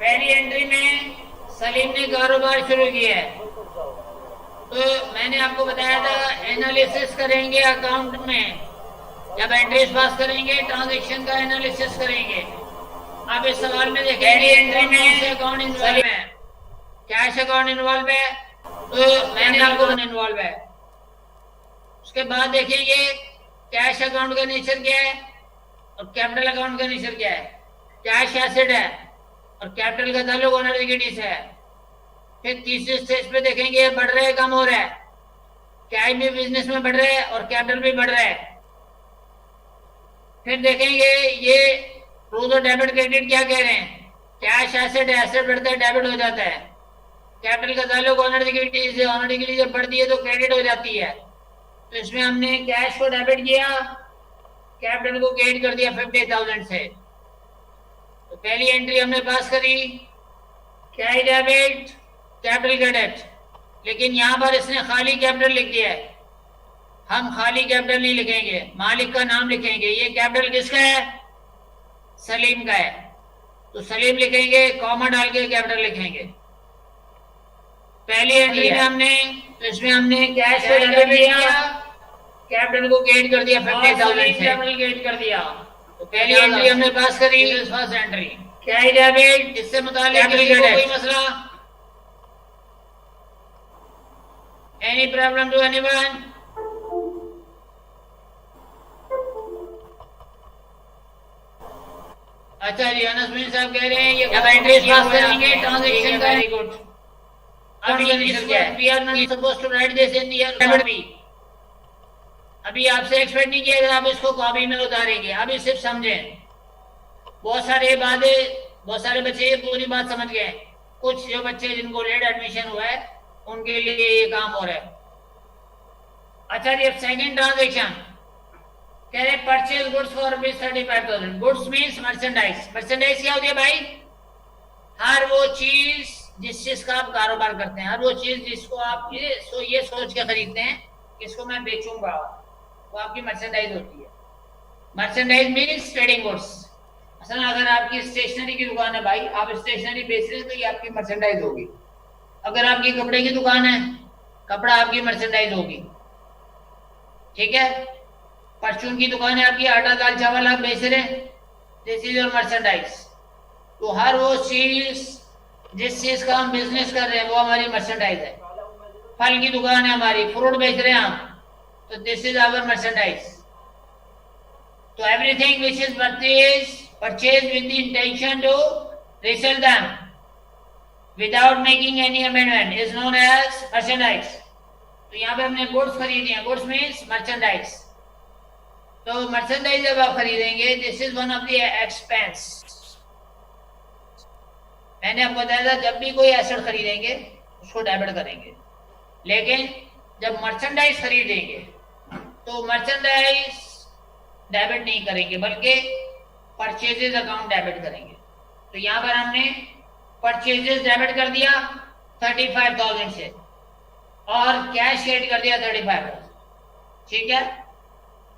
पहली एंट्री में सलीम ने कारोबार शुरू किया है, तो मैंने आपको बताया था एनालिसिस करेंगे अकाउंट में। जब एंट्रीज पास करेंगे ट्रांजैक्शन का एनालिसिस करेंगे। आप इस सवाल में देखें पहली एंट्री में अकाउंट इन्वॉल्व है, कैश अकाउंट इन्वॉल्व है, तो मैंने आपको इन्वॉल्व है। उसके बाद देखेंगे कैश अकाउंट का नेचर क्या है और कैपिटल अकाउंट का नेचर क्या है। कैश एसेट है और कैपिटल का ताल्लुक ओनर इक्विटी से है। फिर तीसरे स्टेज पे देखेंगे बढ़ रहा है कम हो रहा है, कैश भी बिजनेस में बढ़ रहा है और कैपिटल भी बढ़ रहा है। फिर देखेंगे ये रोज और डेबिट क्रेडिट क्या कह रहे हैं। कैश एसेट है, एसेट बढ़ता है डेबिट हो जाता है। कैपिटल का ताल्लुक ओनर इक्विटी से, ओनर इक्विटी जब बढ़ती है तो क्रेडिट हो जाती है। तो इसमें हमने कैश को डेबिट किया, कैपिटल को क्रेडिट कर दिया 50,000 से। तो पहली एंट्री हमने पास करी, कैश डेबिट कैपिटल क्रेडिट, लेकिन यहाँ पर इसने खाली कैपिटल लिख दिया है। हम खाली कैपिटल नहीं लिखेंगे, मालिक का नाम लिखेंगे। ये कैपिटल किसका है? सलीम का है। तो सलीम लिखेंगे, कॉमा डाल के कैपिटल लिखेंगे। पहली एंट्री में हमने, तो इसमें हमने कैश को डेबिट किया, कैपिटल को क्रेडिट कर दिया 50,000 से, कैपिटल क्रेडिट कर दिया। तो पहली एंट्री हमने पास करी, फर्स्ट एंट्री कैश डेबिट, इससे मुताल्लिक कोई मसला? Any problem to anyone? अच्छा जी, अनसमीन साहब कह रहे हैं ये जब एंट्रीज पास करेंगे ट्रांजैक्शन का। Very good. We are not supposed to write this in your debit भी। अभी आपसे एक्सपेक्ट नहीं किया था आप इसको कॉपी में उतारेंगे। अभी सिर्फ समझें, बहुत सारे बच्चे ये पूरी बात समझ गए। कुछ जो बच्चे जिनको लेट एडमिशन हुआ है उनके लिए ये काम हो रहा है। अच्छा जी, अब सेकंड ट्रांजैक्शन कह रहे purchase goods for ₹35,000। Goods means merchandise. Merchandise क्या होती है भाई? हर वो चीज जिस चीज का आप कारोबार करते हैं, हर वो चीज जिसको आप ये सोच के खरीदते हैं कि इसको मैं बेचूंगा, वो आपकी मर्चेंडाइज होती है। Merchandise means trading goods. असल अगर आपकी स्टेशनरी की दुकान है भाई, आप स्टेशनरी बेच रहे हैं तो ये आपकी मर्चेंडाइज होगी। अगर आपकी कपड़े की दुकान है, कपड़ा आपकी मर्चेंडाइज होगी। ठीक है? परचून की दुकान है आपकी, आटा दाल चावल आप बेच रहे हैं, दिस इज योर मर्चेंडाइज। तो हर वो चीज जिस चीज का हम बिजनेस कर रहे हैं वो हमारी मर्चेंडाइज है। फल की दुकान है हमारी, फ्रूट बेच रहे हैं हम, तो दिस इज आवर मर्चेंडाइज। तो everything which is purchase with the intention to resell them without making any amendment is known as merchandise. तो यहाँ पे हमने गुड्स खरीदी है, गुड्स मीन्स मर्चेंडाइज। तो मर्चेंडाइज जब आप खरीदेंगे, this is one of the expense. मैंने आपको बताया था जब भी कोई एसेट खरीदेंगे उसको डेबिट करेंगे, लेकिन जब मर्चेंडाइज खरीदेंगे तो मर्चेंडाइज डेबिट नहीं करेंगे बल्कि परचेजेस अकाउंट डेबिट करेंगे। तो यहाँ पर हमने परचेजेस डेबिट कर दिया 35,000 से और कैश क्रेडिट कर दिया 35,000। ठीक है?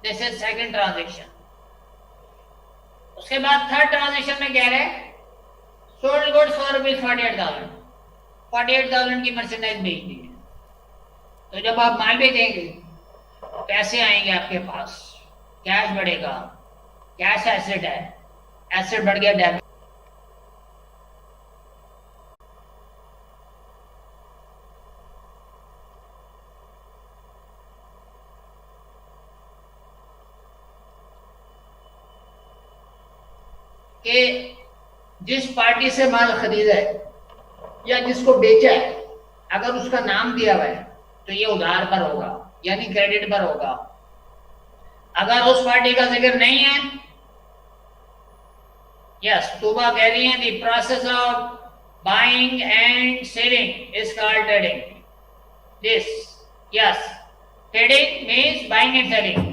This is second transaction. उसके बाद थर्ड ट्रांजैक्शन में क्या है? Sold goods for ₹48,000। 48,000 की मर्चेंडाइज बेच दी है। तो जब आप माल बेचेंगे पैसे आएंगे आपके पास, कैश बढ़ेगा। कैश एसेट है, एसेट बढ़ गया डेबिट। कि जिस पार्टी से माल खरीदा है या जिसको बेचा है, अगर उसका नाम दिया हुआ है तो ये उधार पर होगा, यानी क्रेडिट पर होगा। अगर उस पार्टी का जिक्र नहीं है, यस, तूबा कह रही है the process of buying and selling is called trading. This, yes, trading means buying and selling.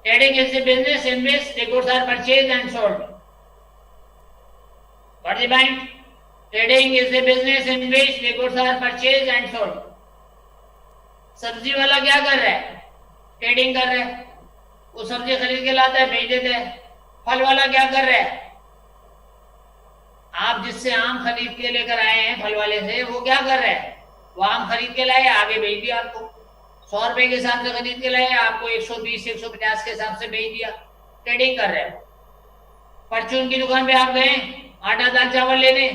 Trading is the business in which the goods are purchased and sold. What is the point? Trading is the business in which the goods are purchased and sold. सब्जी वाला क्या कर रहा है? Trading कर रहा है। वो सब्जी खरीद के लाता है, बेच देता है। फल वाला क्या कर रहा है? आप जिससे आम खरीद के लेकर आए हैं फल वाले से, वो क्या कर रहा है, वो आम खरीद के लाए, आगे बेच दिया आपको। 100 रुपए के हिसाब से खरीद के लाए, आपको 120 150 के हिसाब से बेच दिया, ट्रेडिंग कर रहे हैं। परचून की दुकान पे आप गए आटा दाल चावल लेने,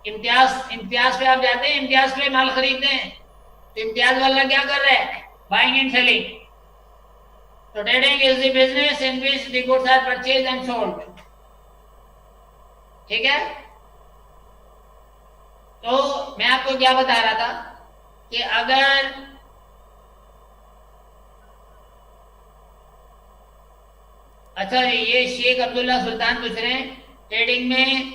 इम्तियाज इम्तियाज पे आप जाते हैं, इम्तियाज पे माल खरीदते हैं, तो इम्तियाज वाला क्या कर रहा है, बाइंग एंड सेलिंग। तो trading is the business in which the goods are purchase and sold. ठीक है। तो मैं आपको क्या बता रहा था कि अगर अच्छा ये शेख अब्दुल्ला सुल्तान पूछ रहे हैं, ट्रेडिंग में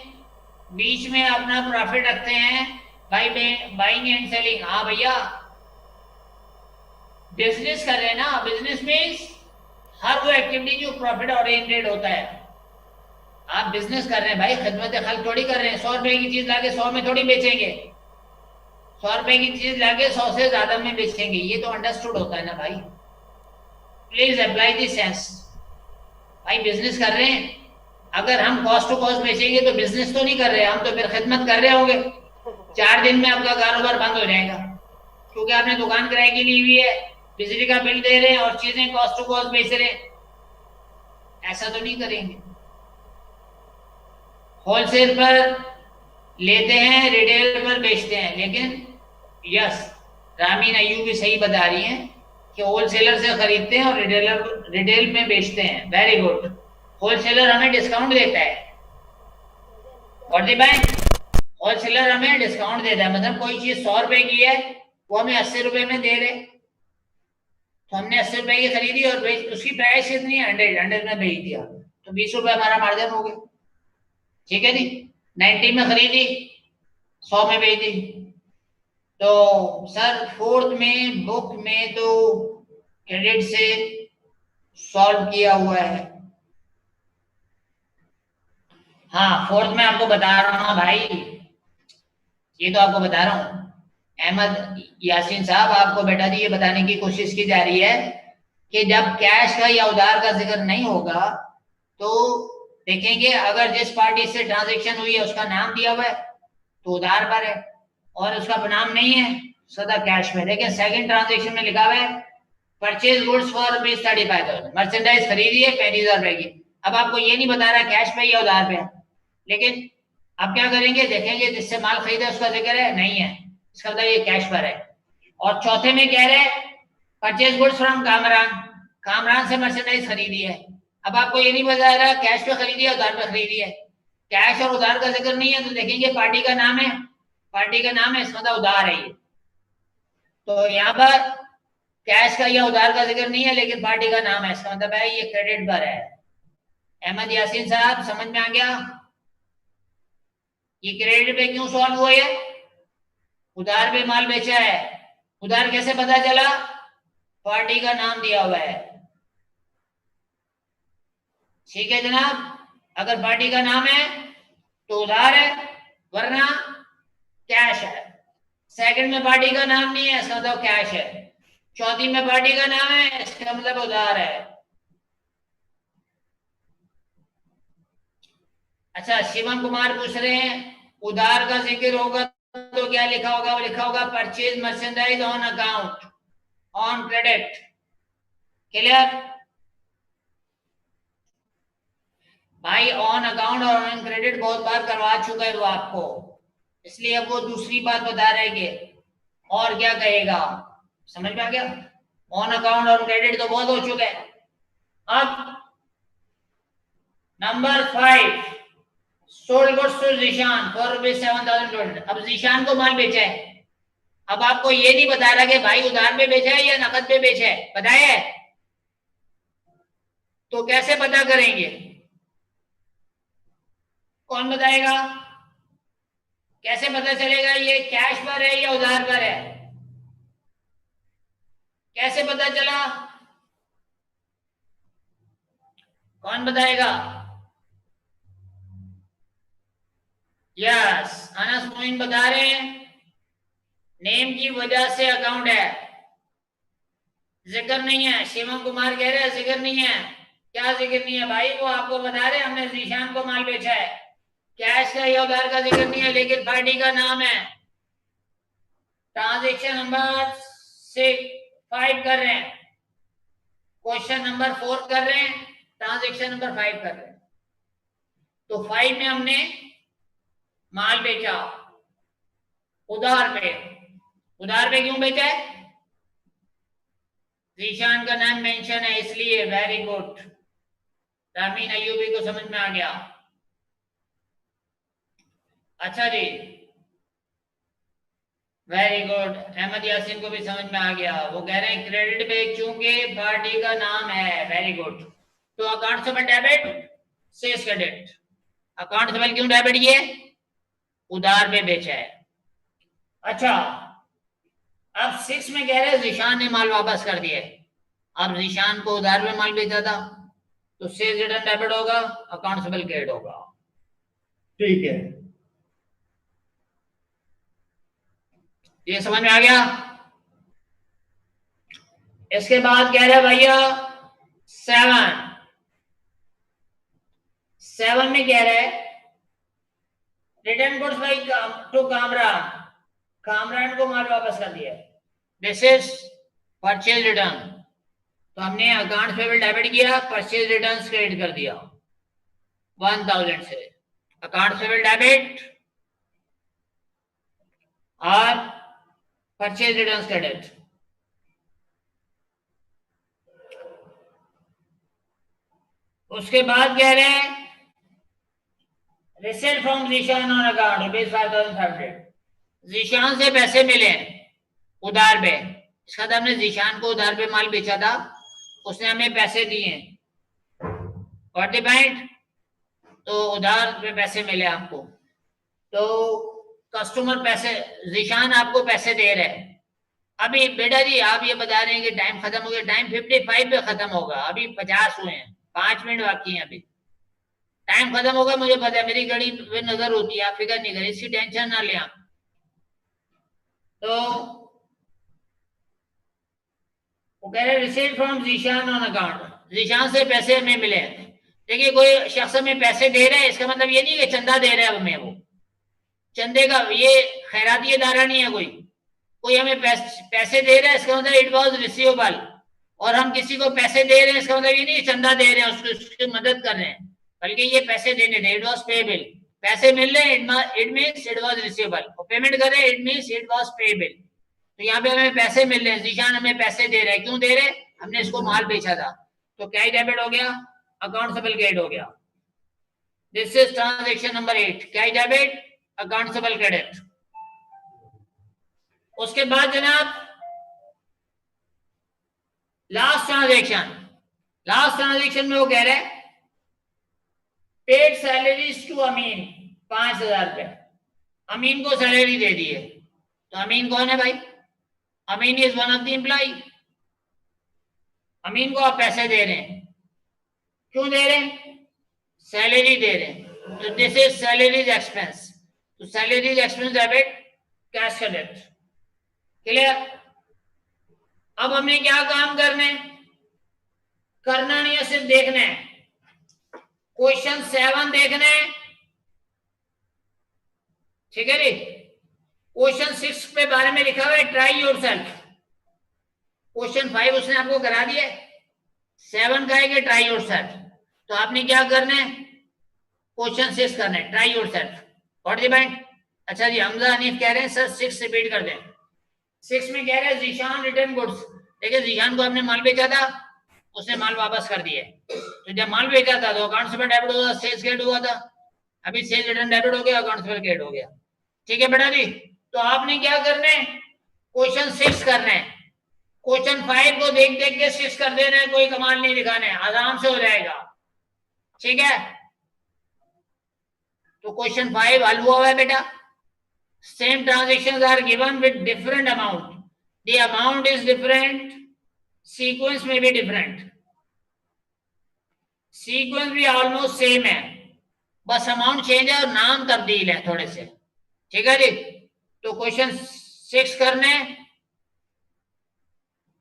बीच में अपना प्रॉफिट रखते हैं बाई बाइंग एंड सेलिंग। हाँ भैया, बिजनेस कर रहे हैं ना, बिजनेस मीन्स हर वो एक्टिविटी जो प्रॉफिट ओरिएंटेड होता है। आप बिजनेस कर रहे हैं भाई, खिदमत खल्क थोड़ी कर रहे हैं। 100 रुपए की चीज लाके 100 में थोड़ी बेचेंगे, 100 रुपए की चीज लाके 100 से ज्यादा में बेचेंगे, ये तो अंडरस्टूड होता है ना भाई। Please apply this sense. भाई बिजनेस कर रहे हैं, अगर हम कॉस्ट टू कॉस्ट बेचेंगे तो बिजनेस तो नहीं कर रहे, हम तो फिर खिदमत कर रहे होंगे। 4 दिन में आपका कारोबार बंद हो जाएगा, क्योंकि आपने दुकान किराए की ली हुई है, बिजली का बिल दे रहे हैं और चीजें कॉस्ट टू कॉस्ट बेच रहे हैं। ऐसा तो नहीं करेंगे। होलसेल पर लेते हैं, रिटेल पर बेचते हैं, लेकिन यस, रामीन अय्यूब भी सही बता रही हैं कि होलसेलर से खरीदते हैं और रिटेल में बेचते हैं। Very good. होलसेलर हमें डिस्काउंट देता है, और दी बैंक होलसेलर हमें डिस्काउंट देता है। मतलब कोई चीज 100 रुपए की है, वो हमें 80 रुपए में दे रहे, तो हमने 80 रुपए की खरीदी और उसकी प्राइस कितनी है, 100 में बेच दिया, तो 20 रुपए हमारा मार्जिन हो गया। ठीक है जी। 90 में खरीदी, 100 में बेच दी। तो सर फोर्थ में बुक में तो क्रेडिट से सॉल्व किया हुआ है। हाँ, फोर्थ में आपको बता रहा हूँ भाई, ये तो आपको बता रहा हूँ। अहमद यासीन साहब, आपको बेटा जी ये बताने की कोशिश की जा रही है कि जब कैश का या उधार का जिक्र नहीं होगा तो देखेंगे, अगर जिस पार्टी से ट्रांजेक्शन हुई है उसका नाम दिया हुआ है तो उधार पर है, और उसका नाम नहीं है सदा कैश में। लेकिन सेकंड ट्रांजेक्शन में लिखा हुआ है परचेज गुड्स फॉर ₹35,000, मर्चेंडाइज खरीदी है 35,000 रुपए की। अब आपको ये नहीं बता रहा कैश पे या उधार पे, लेकिन आप क्या करेंगे, देखेंगे जिससे माल खरीदा उसका जिक्र है, नहीं है, इसका मतलब ये कैश पर है। और चौथे में कह रहे purchase goods from Kamran, Kamran से मर्चेंडाइज खरीदी है। अब आपको ये नहीं बता रहा कैश पे खरीदी है उधार पे खरीदी है, कैश और उधार का जिक्र नहीं है, तो देखेंगे पार्टी का नाम है, पार्टी का नाम है, इसका मतलब उधार है ये। तो यहाँ पर कैश का या उधार का जिक्र नहीं है, लेकिन पार्टी का नाम है, इसका मतलब है ये क्रेडिट पर है। अहमद यासीन साहब, समझ में आ गया ये क्रेडिट पे क्यों सॉल्व हुआ है? उधार पे माल बेचा है, उधार कैसे पता चला? पार्टी का नाम दिया हुआ है। ठीक है जनाब, अगर पार्टी का नाम है तो उधार है, वरना कैश है। सेकंड में पार्टी का नाम नहीं है, इसका मतलब कैश है। चौथी में पार्टी का नाम है, इसका मतलब उधार है। अच्छा, शिवम कुमार पूछ रहे हैं उधार का जिक्र होगा तो क्या लिखा होगा? वो लिखा होगा purchase merchandise on account on credit. Clear भाई? ऑन अकाउंट और ऑन क्रेडिट बहुत बार करवा चुका है वो आपको, इसलिए अब वो दूसरी बात बता रहे कि और क्या कहेगा। समझ में आ गया? ऑन अकाउंट और क्रेडिट तो बहुत हो चुका है। अब number 5, sold goods to Zeeshan for ₹7,200। अब जीशान को माल बेचा है, अब आपको ये नहीं बता रहा कि भाई उधार पे बेचा है या नकद पे बेचा है, बताया है? तो कैसे पता करेंगे? कौन बताएगा? कैसे पता चलेगा ये कैश पर है या उधार पर है? कैसे पता चला? कौन बताएगा? यस, अनस मोइन बता रहे हैं नेम की वजह से अकाउंट है, जिक्र नहीं है। शिवम कुमार कह रहे हैं जिक्र नहीं है। क्या जिक्र नहीं है भाई? वो आपको बता रहे हमने जीशान को माल बेचा है, कैश का या उधार का जिक्र नहीं है, लेकिन पार्टी का नाम है। ट्रांजेक्शन नंबर 5 कर रहे हैं, क्वेश्चन नंबर 4 कर रहे हैं, ट्रांजेक्शन नंबर 5 कर रहे हैं। तो 5 में हमने माल बेचा उधार पे। उधार पे क्यों बेचा है? जीशान का नाम मेंशन है इसलिए। वेरी गुड, रामीन अयूबी को समझ में आ गया। अच्छा जी, वेरी गुड, अहमद यासीन को भी समझ में आ गया। वो कह रहे हैं क्रेडिट पे चूंकि पार्टी का नाम है। Very good. तो accountable debit, sales credit. Accountable क्यों डेबिट किए? उधार पे बेचा है। अच्छा, अब 6 में कह रहे हैं जीशान ने माल वापस कर दिया। अब जीशान को उधार में माल बेचा था, तो सेल्स रिटर्न डेबिट होगा, अकाउंटेबल क्रेडिट होगा। ठीक है, ये समझ में आ गया। इसके बाद कह रहे भैया 7 में कह रहे return goods by two Kamran. Kamran को माल वापस कर दिया। This is purchase return. तो हमने अकाउंट पेबल डेबिट किया, परचेज रिटर्न क्रेडिट कर दिया 1000 से। अकाउंट पेबल डेबिट और परचेज रिटर्न क्रेडिट। उसके बाद कह रहे हैं receipt from Zeeshan on account ₹5,500। Zeeshan से पैसे मिले उधार पे। इसका मतलब हमने जीशान को उधार पे माल बेचा था, उसने हमें पैसे दिए। What the point? तो उधार पे पैसे मिले आपको, तो कस्टमर पैसे, जीशान आपको पैसे दे रहे हैं। अभी बेटा जी आप ये बता रहे हैं कि टाइम खत्म हो गया। टाइम 55 पे खत्म होगा, अभी 50 हुए हैं, 5 मिनट बाकी हैं। अभी टाइम खत्म होगा, मुझे पता है, मेरी घड़ी पे नजर होती है, आप फिक्र नहीं करें, इसकी टेंशन ना लें आप। तो वो कह रहे receive from Zeeshan on account. Zeeshan से पैसे हमें मिले। देखिए कोई शख्स हमें पैसे दे रहा है, इसका मतलब ये नहीं कि चंदा दे रहा है हमें। वो चंदे का ये खैराती इदारा नहीं है। कोई हमें पैसे दे रहा है, इसका मतलब इट वॉज रिसीवेबल। और हम किसी को पैसे दे रहे हैं, इसका मतलब ये नहीं चंदा दे रहे हैं, उसकी मदद कर रहे हैं, बल्कि ये पैसे देने थे। It was payable. पैसे मिल रहे हैं, it means it was receivable. और पेमेंट कर रहे हैं, it means it was payable. तो यहाँ पे हमें पैसे मिल रहे हैं, जीशान हमें पैसे दे रहे हैं। क्यों दे रहे हैं? हमने इसको माल बेचा था। तो कैश डेबिट हो गया, अकाउंटेबल क्रेडिट हो गया। This is transaction number 8, cash debit, accountable credit. उसके बाद जनाब लास्ट ट्रांजेक्शन। लास्ट ट्रांजेक्शन में वो कह रहे हैं पेड सैलरीज टू अमीन, 5,000 रुपए। अमीन को सैलरी दे दी है। तो अमीन कौन है भाई? Amin is one of the employ. Amin को आप पैसे दे रहे हैं, क्यों दे रहे हैं? सैलरी दे रहे हैं। तो दिस इज सैलरीज एक्सपेंस। तो salaries expense debit, cash credit. Clear? अब हमने क्या काम करने? करना नहीं है, सिर्फ देखना है। क्वेश्चन 7 देखना है, ठीक है जी। क्वेश्चन 6 पे बारे में लिखा हुआ है ट्राई योरसेल्फ। क्वेश्चन 5 उसने आपको करा दिया, 7 का है कि ट्राई योरसेल्फ। तो आपने क्या करना है? क्वेश्चन 6 करना है, try yourself. What the point? अच्छा जी, हमजा हनीफ कह रहे हैं सर 6 रिपीट कर दें। 6 में कह रहे हैं जीशान रिटर्न गुड्स। देखिए जीशान को हमने माल बेचा था, उसने माल वापस कर दिया। तो जब माल बेचा था तो अकाउंट से डेबिट हुआ, सेल्स क्रेडिट हुआ था। अभी सेल्स रिटर्न डेबिट हो गया, अकाउंट से क्रेडिट हो गया। ठीक है बेटा जी। तो आपने क्या करना है? क्वेश्चन 6 करना है। क्वेश्चन 5 को देख देख के 6 कर देना है, कोई कमाल नहीं दिखाना है, आराम से हो जाएगा। ठीक है? तो क्वेश्चन 5 हल हुआ है बेटा। Same transactions are given with different amount. The amount is different, sequence में भी डिफरेंट। सीक्वेंस भी ऑलमोस्ट सेम है, बस अमाउंट चेंज है और नाम तब्दील है थोड़े से। ठीक है जी। तो क्वेश्चन 6 करने,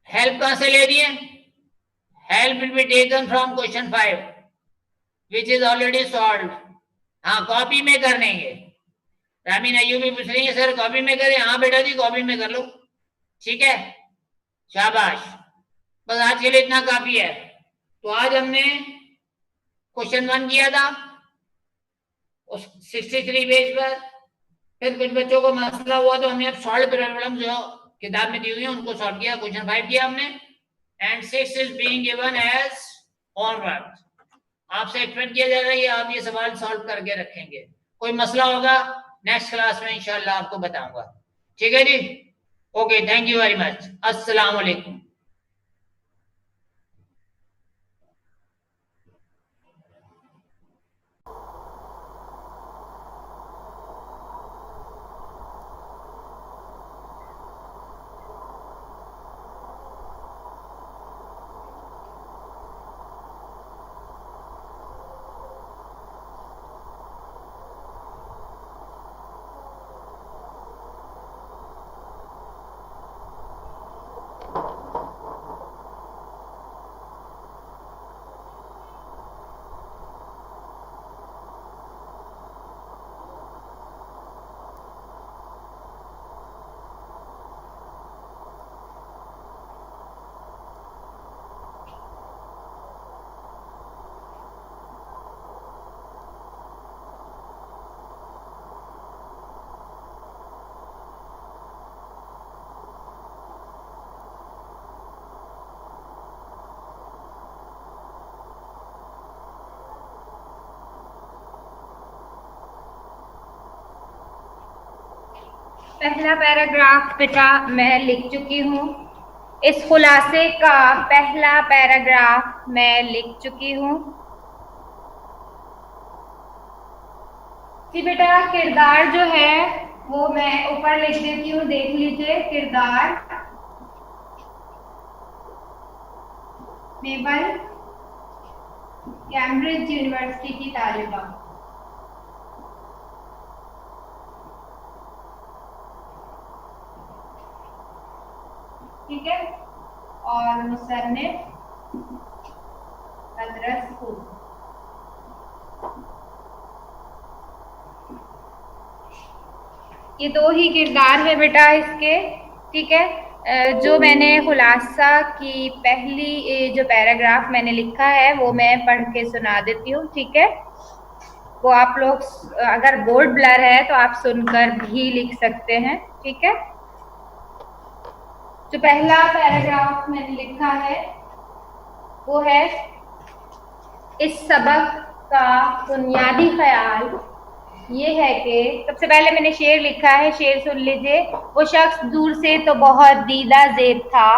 हेल्प कहां से ले दिए? Help will be taken from question 5 which is already solved. हाँ कॉपी में कर लेंगे। रामीन अयूबी पूछ रही है सर कॉपी में करें, हाँ बेटा जी कॉपी में कर लो, ठीक है, शाबाश। बस आज के लिए इतना काफी है। तो आज हमने क्वेश्चन 1 किया था उस 63 पेज पर। फिर कुछ बच्चों को मसला हुआ तो हमने अब सॉल्व प्रॉब्लम जो किताब में दी हुई है उनको सॉल्व किया। क्वेश्चन 5 किया हमने and 6 is being given as homework. आपसे एक्सपेक्ट किया जा रहा है आप ये सवाल सॉल्व करके रखेंगे। कोई मसला होगा नेक्स्ट क्लास में इंशाल्लाह आपको बताऊंगा, ठीक है जी। Okay, thank you very much, अस्सलाम वालेकुम। पहला पैराग्राफ बेटा मैं लिख चुकी हूँ। इस खुलासे का पहला पैराग्राफ मैं लिख चुकी हूँ। जी बेटा किरदार जो है वो मैं ऊपर लिख देती हूँ, देख लीजिए। किरदार मेबल कैम्ब्रिज यूनिवर्सिटी की तालिबा। ठीक है, और मुसन्निफ अदरस खुद। ये दो ही किरदार है बेटा इसके, ठीक है। जो मैंने खुलासा की पहली जो पैराग्राफ मैंने लिखा है वो मैं पढ़ के सुना देती हूँ, ठीक है। वो आप लोग अगर बोर्ड ब्लर है तो आप सुनकर भी लिख सकते हैं, ठीक है। जो पहला पैराग्राफ मैंने लिखा है वो है इस सबक का बुनियादी ख्याल ये है कि सबसे पहले मैंने शेर लिखा है, शेर सुन लीजिए। वो शख्स दूर से तो बहुत दीदा ज़ेब था,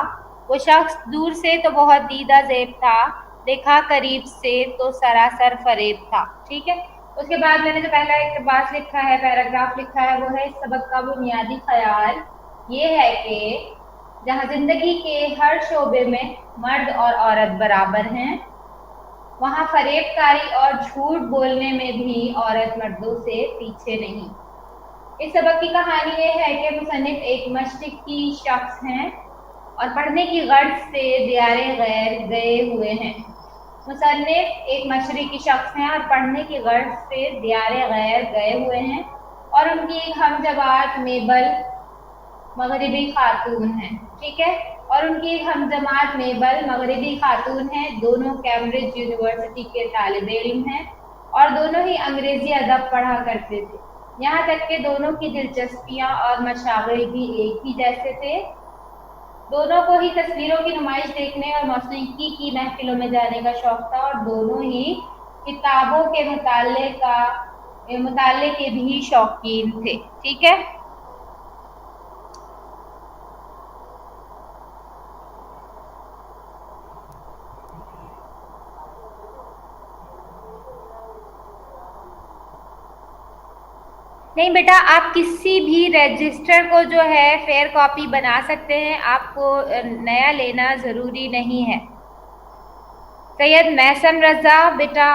वो शख्स दूर से तो बहुत दीदा ज़ेब था, देखा करीब से तो सरासर फरेब था, ठीक है। उसके बाद मैंने जो पहला एक बात लिखा है, पैराग्राफ लिखा है, वो है इस सबक का बुनियादी ख्याल ये है कि जहाँ जिंदगी के हर शोबे में मर्द और औरत बराबर हैं, वहाँ फरेबकारी और झूठ बोलने में भी औरत मर्दों से पीछे नहीं। इस सबक की कहानी ये है कि मुसन्निफ एक मशरिकी शख्स हैं और पढ़ने की गर्ज से दियारे गैर गए हुए हैं। मुसन्निफ एक मशरिकी शख्स हैं और पढ़ने की गर्ज से दियारे गैर गए हुए हैं और उनकी एक हमजबात मेबल मगरिबी खातून है, ठीक है। और उनकी एक हमजमात मेबल मगरिबी खातून है, दोनों कैम्ब्रिज यूनिवर्सिटी के तालिबे इल्म हैं और दोनों ही अंग्रेजी अदब पढ़ा करते थे। यहाँ तक कि दोनों की दिलचस्पियाँ और मशागल भी एक ही जैसे थे। दोनों को ही तस्वीरों की नुमाइश देखने और मौसीकी की महफिलों में जाने का शौक था और दोनों ही किताबों के मुताले के भी शौकीन थे, ठीक है। नहीं बेटा, आप किसी भी रजिस्टर को जो है फेयर कॉपी बना सकते हैं, आपको नया लेना ज़रूरी नहीं है। सैयद मैसम रज़ा बेटा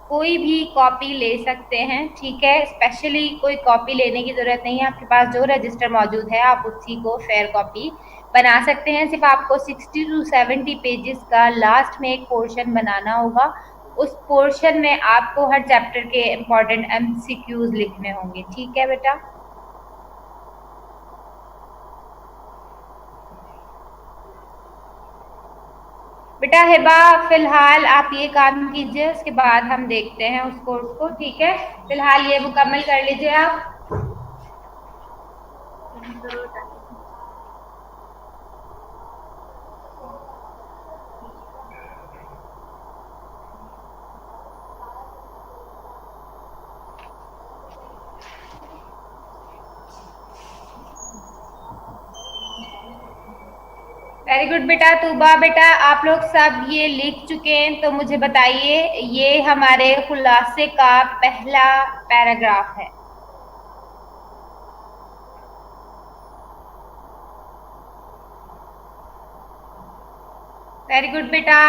कोई भी कॉपी ले सकते हैं, ठीक है। स्पेशली कोई कॉपी लेने की ज़रूरत नहीं है, आपके पास जो रजिस्टर मौजूद है आप उसी को फेयर कॉपी बना सकते हैं। सिर्फ आपको 60 to 70 पेजेस का लास्ट में एक पोर्शन बनाना होगा, उस पोर्शन में आपको हर चैप्टर के इम्पोर्टेंट एमसीक्यूज लिखने होंगे। ठीक है बेटा? बेटा हिबा, फिलहाल आप ये काम कीजिए, उसके बाद हम देखते हैं उस कोर्स को। ठीक है, फिलहाल ये मुकम्मल कर लीजिए आप। वेरी गुड बेटा। तूबा बेटा, आप लोग सब ये लिख चुके हैं, तो मुझे बताइए, ये हमारे खुलासे का पहला पैराग्राफ है। वेरी गुड बेटा,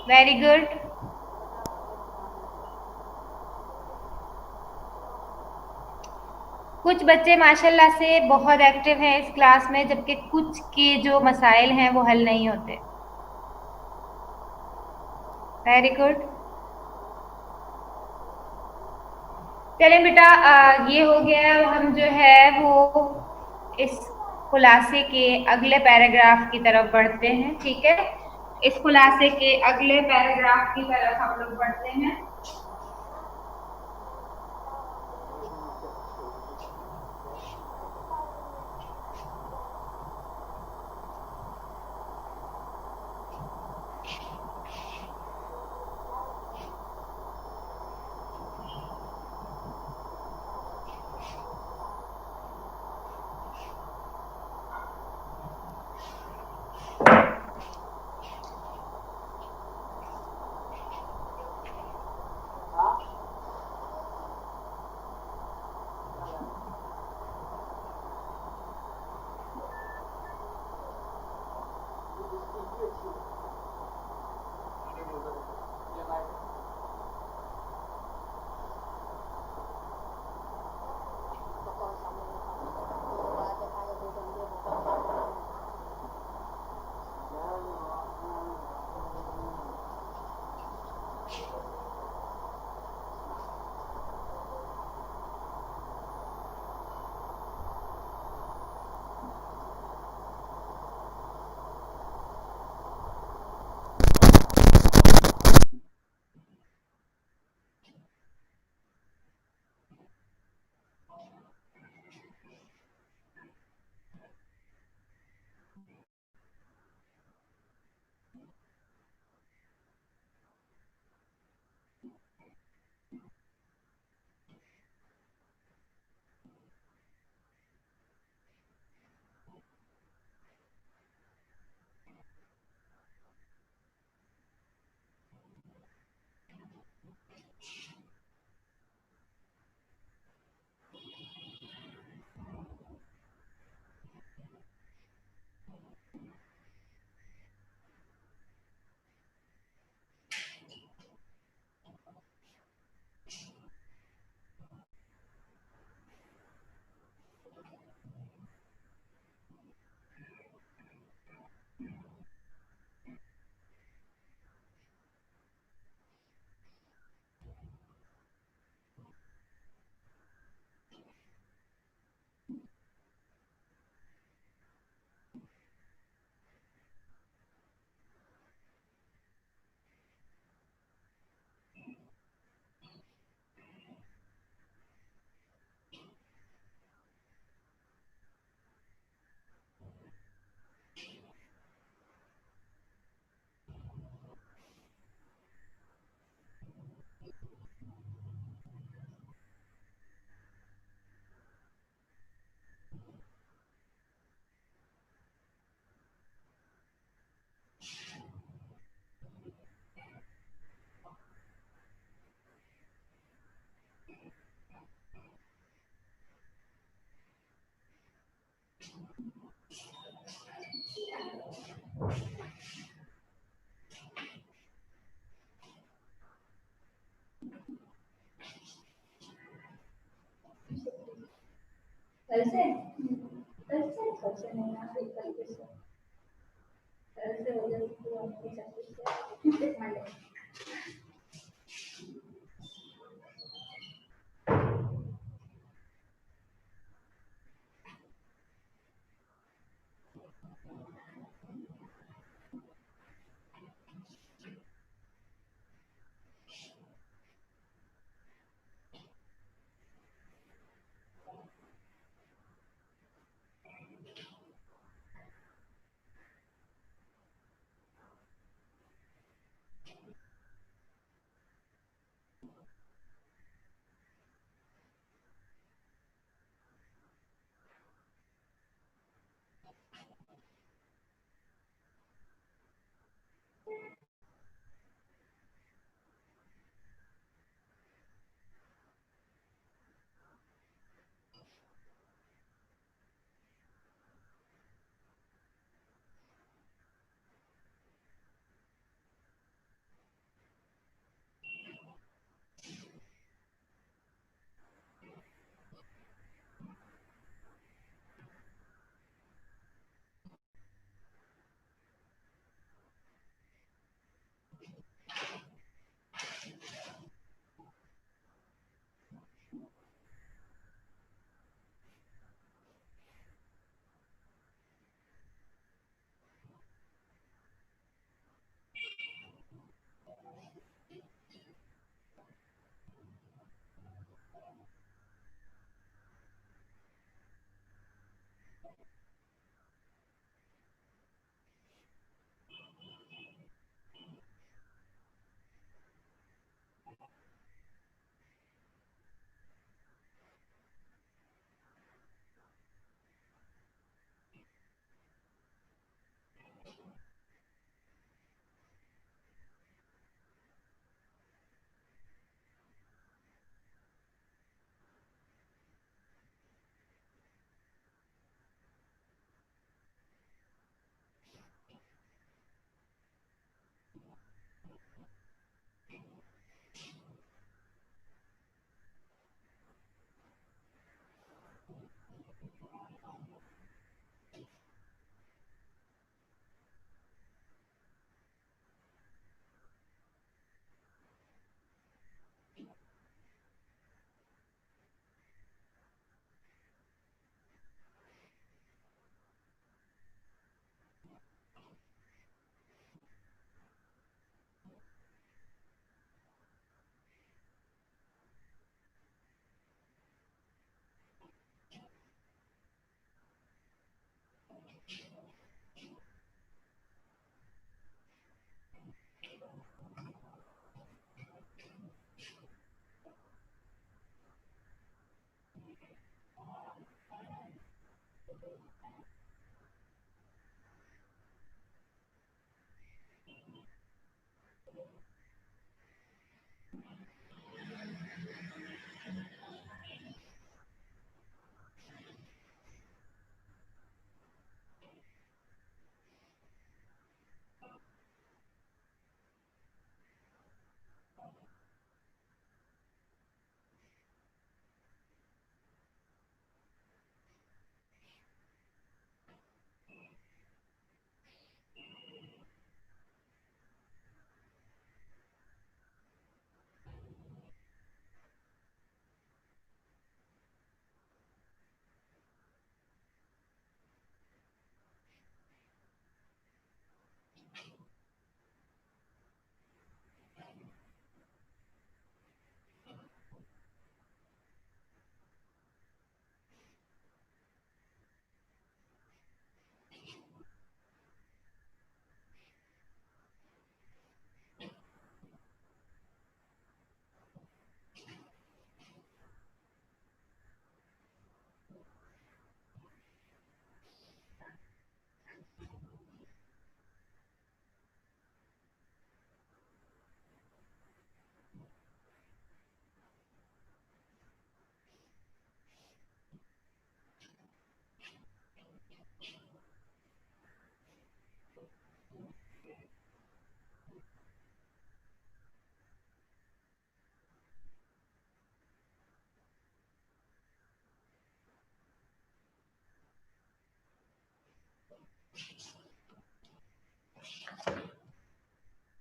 वेरी गुड। कुछ बच्चे माशाल्लाह से बहुत एक्टिव हैं इस क्लास में, जबकि कुछ के जो मसाइल हैं वो हल नहीं होते। Very good. चलें बेटा, ये हो गया। हम जो है वो इस खुलासे के अगले पैराग्राफ की तरफ बढ़ते हैं। ठीक है, इस खुलासे के अगले पैराग्राफ की तरफ हम लोग बढ़ते हैं। कल से कल से नहीं आ रही, कल से हो गया मंडे।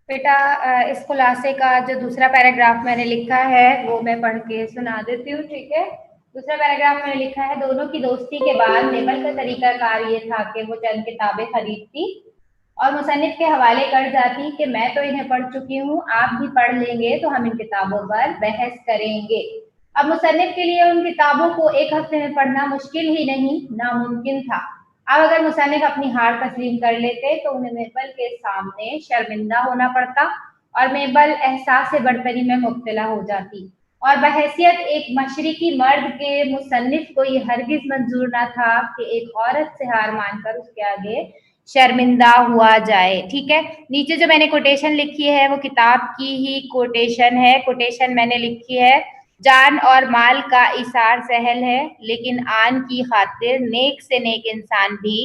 बेटा इस खुलासे का जो दूसरा पैराग्राफ मैंने लिखा है वो मैं पढ़ के सुना देती हूँ, ठीक है। दूसरा पैराग्राफ मैंने लिखा है, दोनों की दोस्ती के बाद मेबल का तरीकाकार ये था कि वो चंद किताबें खरीदती और मुसन्निफ के हवाले कर जाती कि मैं तो इन्हें पढ़ चुकी हूँ, आप भी पढ़ लेंगे तो हम इन किताबों पर बहस करेंगे। अब मुसन्निफ के लिए उन किताबों को एक हफ्ते में पढ़ना मुश्किल ही नहीं, नामुमकिन था। अब अगर मुसन्निफ अपनी हार तस्लीम कर लेते तो उन्हें मेबल के सामने शर्मिंदा होना पड़ता और मेबल एहसास से बर्तरी में मुब्तला हो जाती और बहैसियत एक मशरिकी मर्द के मुसन्निफ को ये हरगिज मंजूर ना था कि एक औरत से हार मानकर उसके आगे शर्मिंदा हुआ जाए। ठीक है, नीचे जो मैंने कोटेशन लिखी है वो किताब की ही कोटेशन है। कोटेशन मैंने लिखी है, जान और माल का इसार सहल है लेकिन आन की खातिर नेक से नेक इंसान भी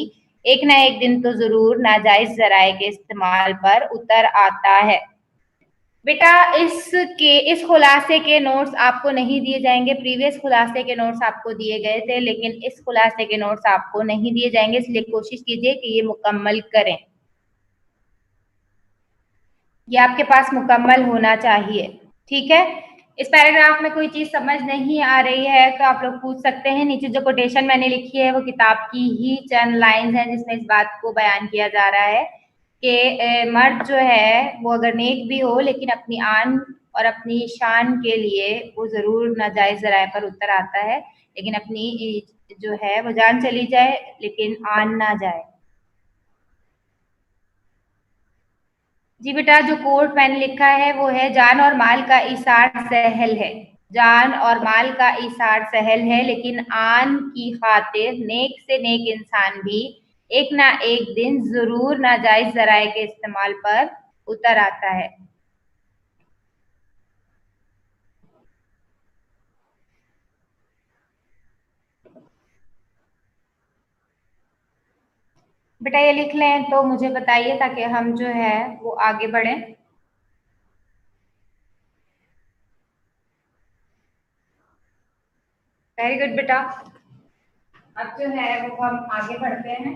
एक ना एक दिन तो जरूर नाजायज जराए के इस्तेमाल पर उतर आता है। बेटा इस खुलासे के नोट्स आपको नहीं दिए जाएंगे, प्रीवियस खुलासे के नोट्स आपको दिए गए थे लेकिन इस खुलासे के नोट्स आपको नहीं दिए जाएंगे, इसलिए कोशिश कीजिए कि ये मुकम्मल करें। ये आपके पास मुकम्मल होना चाहिए, ठीक है। इस पैराग्राफ में कोई चीज समझ नहीं आ रही है तो आप लोग पूछ सकते हैं। नीचे जो कोटेशन मैंने लिखी है वो किताब की ही चंद लाइंस हैं जिसमें इस बात को बयान किया जा रहा है कि मर्द जो है वो अगर नेक भी हो लेकिन अपनी आन और अपनी शान के लिए वो जरूर नाजायज जराए पर उतर आता है, लेकिन अपनी जो है वो जान चली जाए लेकिन आन ना जाए। जी बेटा, जो कोट मैंने लिखा है वो है, जान और माल का इसार सहल है, जान और माल का इसार सहल है लेकिन आन की खातिर नेक से नेक इंसान भी एक ना एक दिन जरूर नाजायज जराए के इस्तेमाल पर उतर आता है। बेटा ये लिख लें तो मुझे बताइए ताकि हम जो है वो आगे बढ़ें। वेरी गुड बेटा, अब जो है वो हम आगे बढ़ते हैं।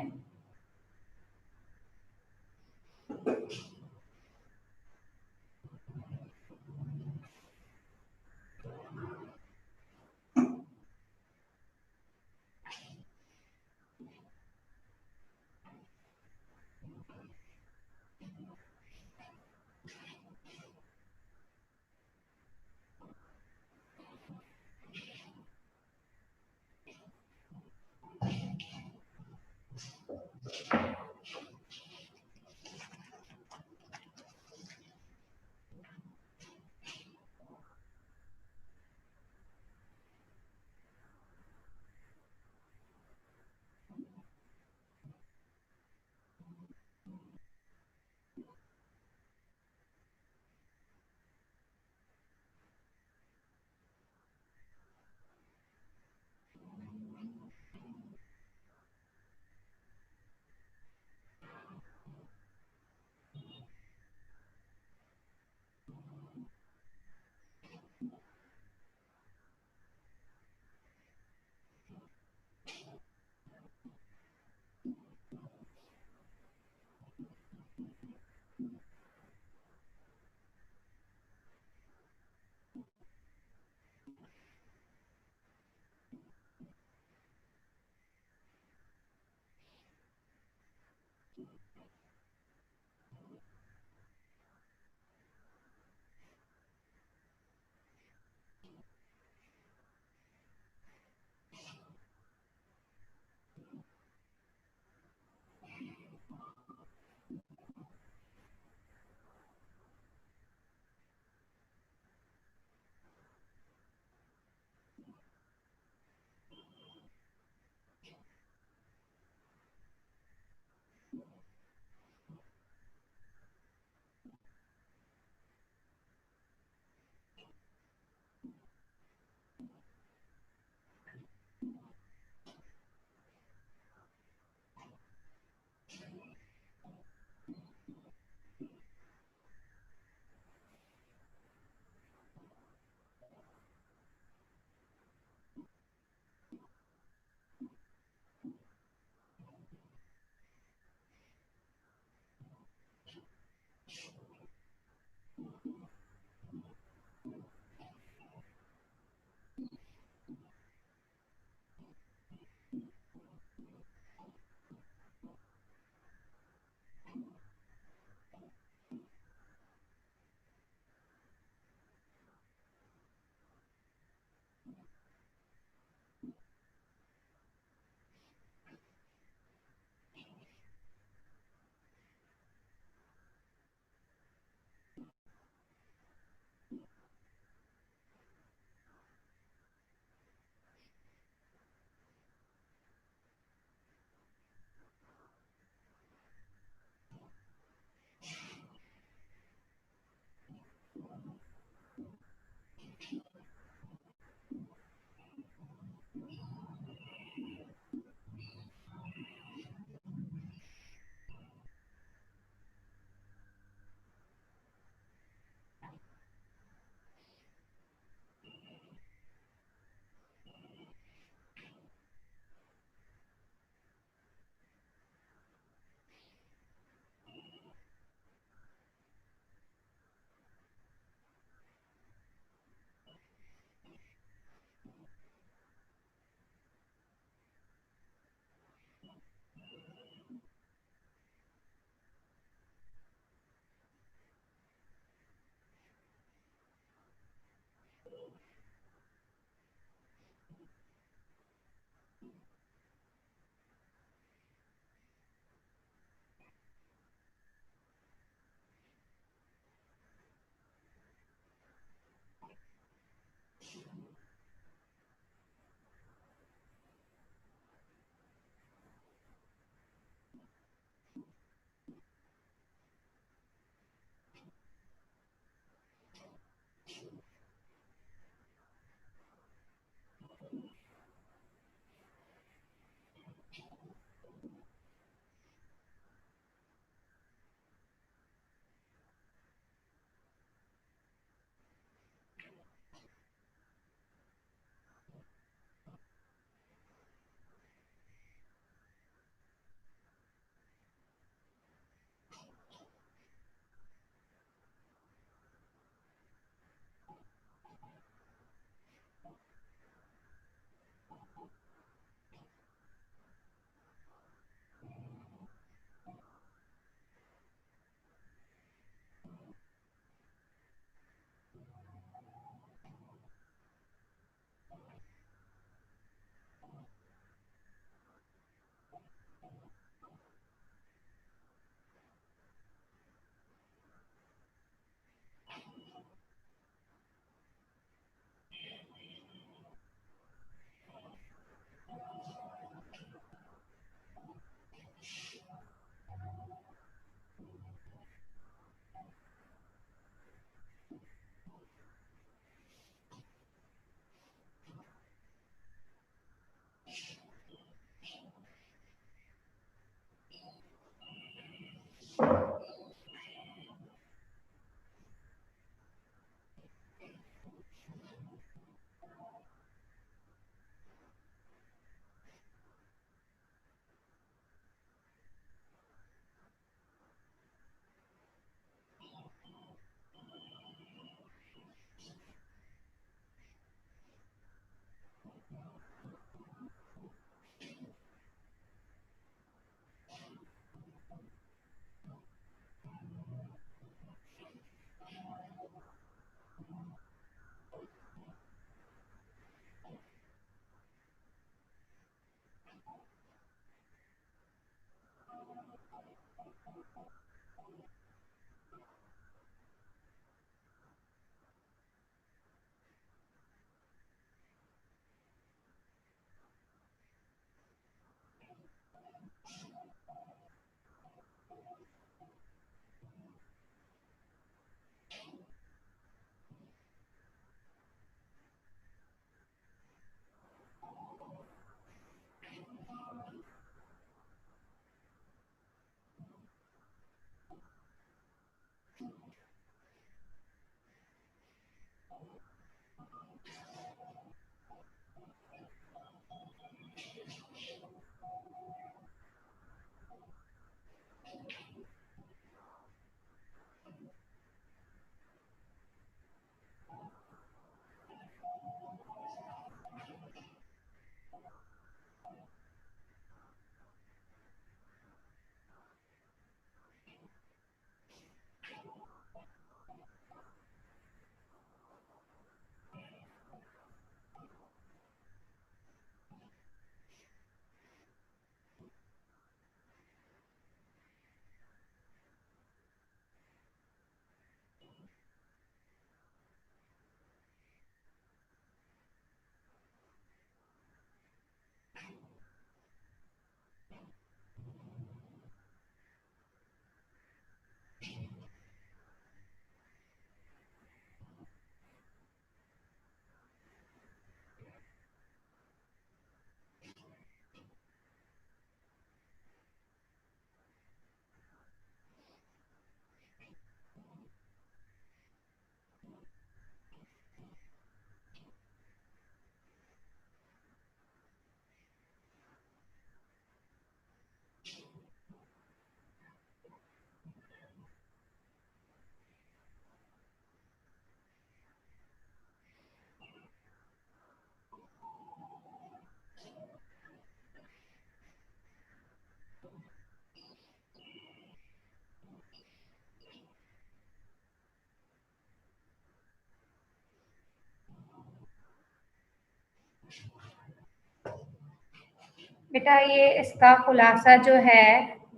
बेटा ये इसका खुलासा जो है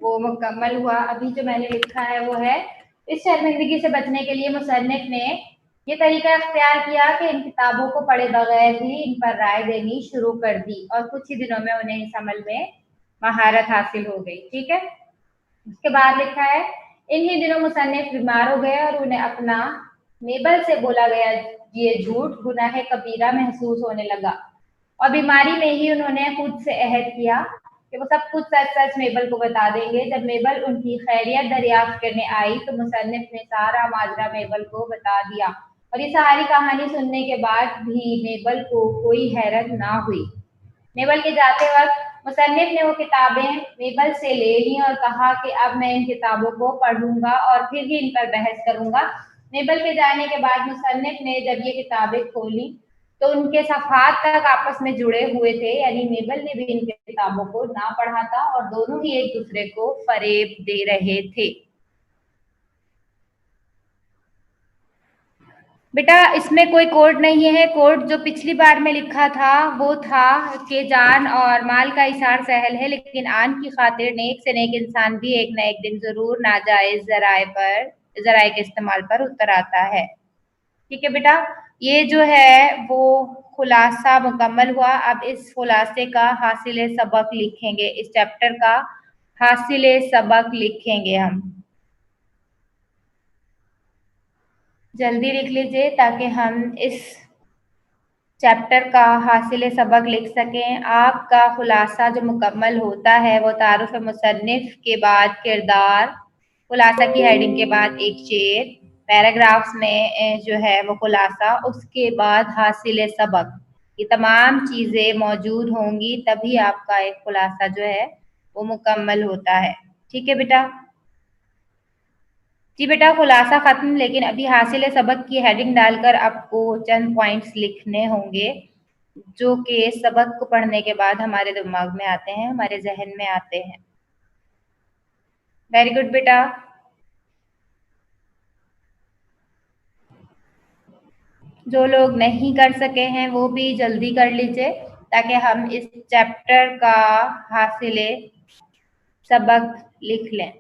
वो मुकम्मल हुआ। अभी जो मैंने लिखा है वो है, इस शर्मिंदगी से बचने के लिए मुसन्निफ ने ये तरीका अख्तियार किया कि इन किताबों को पढ़े बगैर ही इन पर राय देनी शुरू कर दी और कुछ ही दिनों में उन्हें इस अमल में महारत हासिल हो गई। ठीक है, उसके बाद लिखा है, इन्हीं दिनों मुसन्निफ बीमार हो गए और उन्हें अपना मेबल से बोला गया ये झूठ गुनाह कबीरा महसूस होने लगा और बीमारी में ही उन्होंने खुद से अहद किया कि वो सब कुछ सच सच मेबल को बता देंगे। जब मेबल उनकी खैरियत दरियाफ्त करने आई तो मुसन्निफ ने सारा माजरा मेबल को बता दिया और ये सारी कहानी सुनने के बाद भी मेबल को कोई हैरत ना हुई। मेबल के जाते वक्त मुसन्निफ ने वो किताबें मेबल से ले ली और कहा कि अब मैं इन किताबों को पढ़ूंगा और फिर ही इन पर बहस करूंगा। मेबल के जाने के बाद मुसन्निफ ने जब ये किताबें खोली तो उनके सफ़हात तक आपस में जुड़े हुए थे, यानी मेबल ने भी इन किताबों को ना पढ़ा था और दोनों ही एक दूसरे को फरेब दे रहे थे। बेटा इसमें कोई कोड नहीं है। कोड जो पिछली बार में लिखा था वो था कि जान और माल का इसार सहल है, लेकिन आन की खातिर नेक से नेक इंसान भी एक न एक दिन जरूर नाजायज जराए के इस्तेमाल पर उतर आता है। ठीक है बेटा, ये जो है वो खुलासा मुकम्मल हुआ। अब इस खुलासे का हासिल सबक लिखेंगे, इस चैप्टर का हासिल सबक लिखेंगे हम। जल्दी लिख लीजिए ताकि हम इस चैप्टर का हासिल सबक लिख सकें। आपका खुलासा जो मुकम्मल होता है वो तारुफ मुसन्निफ के बाद किरदार, खुलासा की हेडिंग के बाद एक शेर, पैराग्राफ्स में जो है वो खुलासा, उसके बाद हासिल सबक, ये तमाम चीज़ें मौजूद होंगी तभी आपका एक खुलासा जो है वो मुकम्मल होता है। ठीक है बेटा, जी बेटा खुलासा खत्म, लेकिन अभी हासिल सबक की हेडिंग डालकर आपको चंद पॉइंट्स लिखने होंगे जो कि सबक को पढ़ने के बाद हमारे दिमाग में आते हैं, हमारे जहन में आते हैं। वेरी गुड बेटा। जो लोग नहीं कर सके हैं वो भी जल्दी कर लीजिए ताकि हम इस चैप्टर का हासिल सबक लिख लें।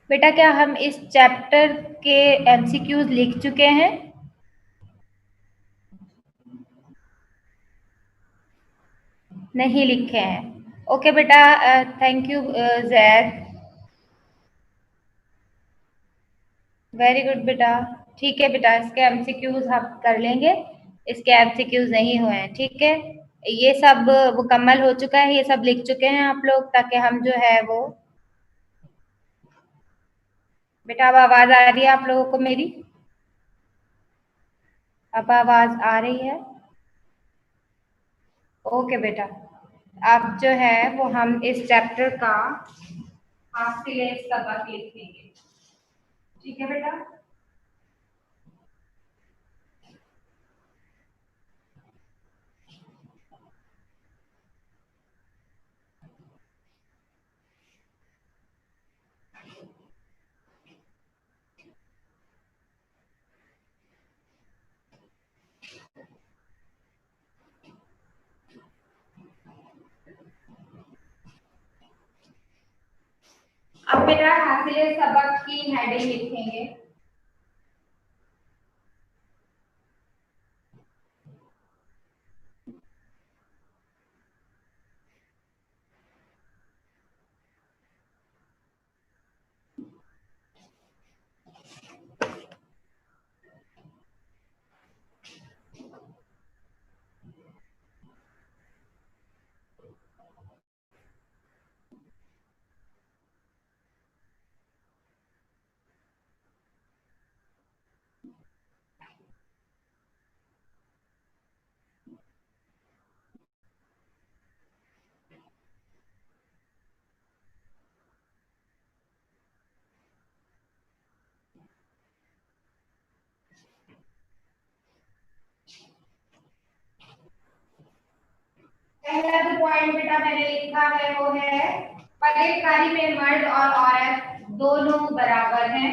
बेटा क्या हम इस चैप्टर के एमसीक्यूज लिख चुके हैं? नहीं लिखे हैं। ओके बेटा, thank you Zaid. Very good बेटा। ठीक है बेटा, इसके एमसीक्यूज हम कर लेंगे। इसके एमसीक्यूज नहीं हुए हैं, ठीक है। ये सब मुकम्मल हो चुका है, ये सब लिख चुके हैं आप लोग ताकि हम जो है वो। बेटा अब आवाज आ रही है आप लोगों को मेरी? अब आवाज आ रही है? ओके बेटा, अब जो है वो हम इस चैप्टर का हासिल सबक लिखेंगे। ठीक है बेटा। अब बेटा हासिल सबक की हेडिंग लिखेंगे। पहला जो पॉइंट बेटा मैंने लिखा है वो है, परेडकारी में मर्द और औरत दोनों बराबर हैं।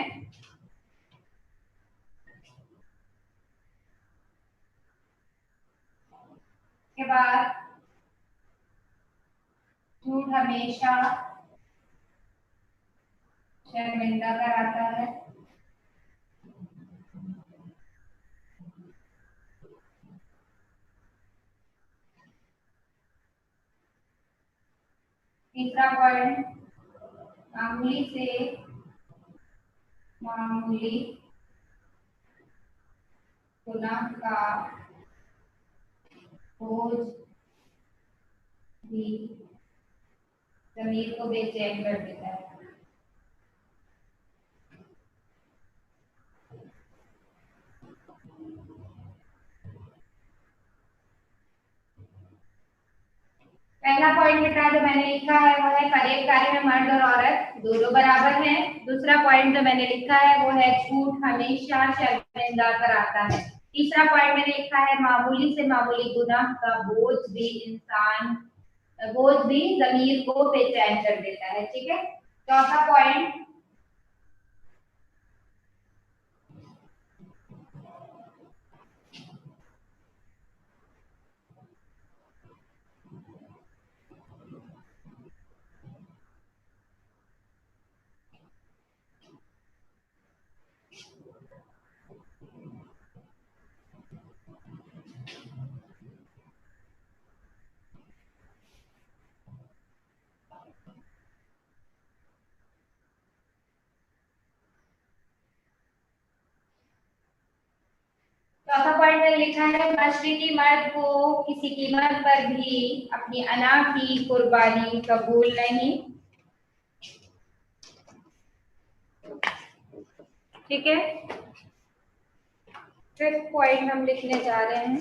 के बाद झूठ हमेशा शर्मिंदा कराता है। तीसरा पॉइंट, मामूली से मामूली गुनाह का बोझ भी ज़मीर को बेचैन कर देता है। पहला पॉइंट बेटा जो मैंने लिखा है वो है हर एक कार्य में मर्द और औरत दोनों बराबर हैं। दूसरा पॉइंट जो मैंने लिखा है वो है झूठ हमेशा शर्मिंदा कराता है। तीसरा पॉइंट मैंने लिखा है मामूली से मामूली गुनाह का बोझ भी ज़मीर को बेचैन कर देता है। ठीक है। चौथा पॉइंट, चौथा पॉइंट में लिखा है मशरिकी मर्द को किसी कीमत पर भी अपनी अना की कुर्बानी कबूल नहीं। ठीक है। फिफ्थ पॉइंट हम लिखने जा रहे हैं,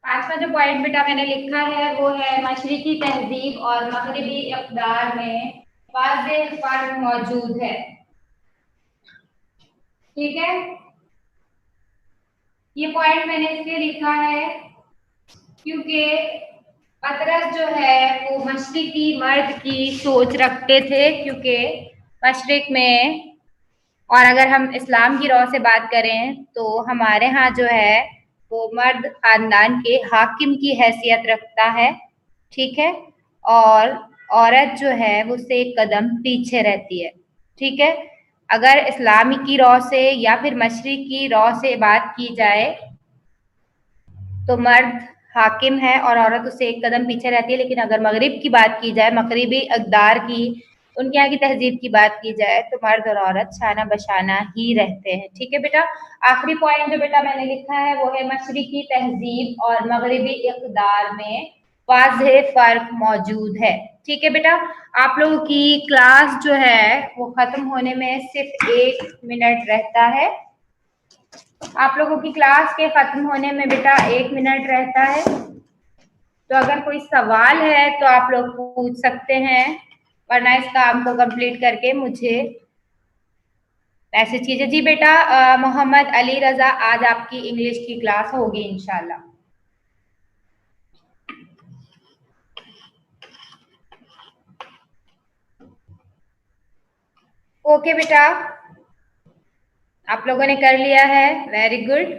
पांचवा जो पॉइंट बेटा मैंने लिखा है वो है मशरिकी तहजीब और मगरिबी इक़्तिदार में वाज़ेह फर्क मौजूद है। ठीक है। ये पॉइंट मैंने इसलिए लिखा है क्योंकि पतरस जो है वो मशरिकी मर्द की सोच रखते थे, क्योंकि मशरिक में, और अगर हम इस्लाम की रौ से बात करें तो हमारे यहाँ जो है वो मर्द खानदान के हाकिम की हैसियत रखता है। ठीक है। और औरत जो है वो उससे एक कदम पीछे रहती है। ठीक है। अगर इस्लामी की रौ से या फिर मशरिक की रौ से बात की जाए तो मर्द हाकिम है और औरत उससे एक कदम पीछे रहती है। लेकिन अगर मगरिब की बात की जाए, मगरिबी अक़दार की, उनके यहाँ की तहजीब की बात की जाए तो मर्द और औरत शाना बशाना ही रहते हैं। ठीक है बेटा। आखिरी पॉइंट जो बेटा मैंने लिखा है वो है मशरिकी तहजीब और मगरिबी इक़्तिदार में वाज़ेह फर्क मौजूद है। ठीक है बेटा। आप लोगों की क्लास जो है वो खत्म होने में सिर्फ 1 मिनट रहता है। आप लोगों की क्लास के खत्म होने में बेटा 1 मिनट रहता है, तो अगर कोई सवाल है तो आप लोग पूछ सकते हैं, वरना इस काम को कंप्लीट करके मुझे मैसेज कीजिए। जी बेटा, मोहम्मद अली रजा, आज आपकी इंग्लिश की क्लास होगी इंशाल्लाह। ओके बेटा, आप लोगों ने कर लिया है, वेरी गुड।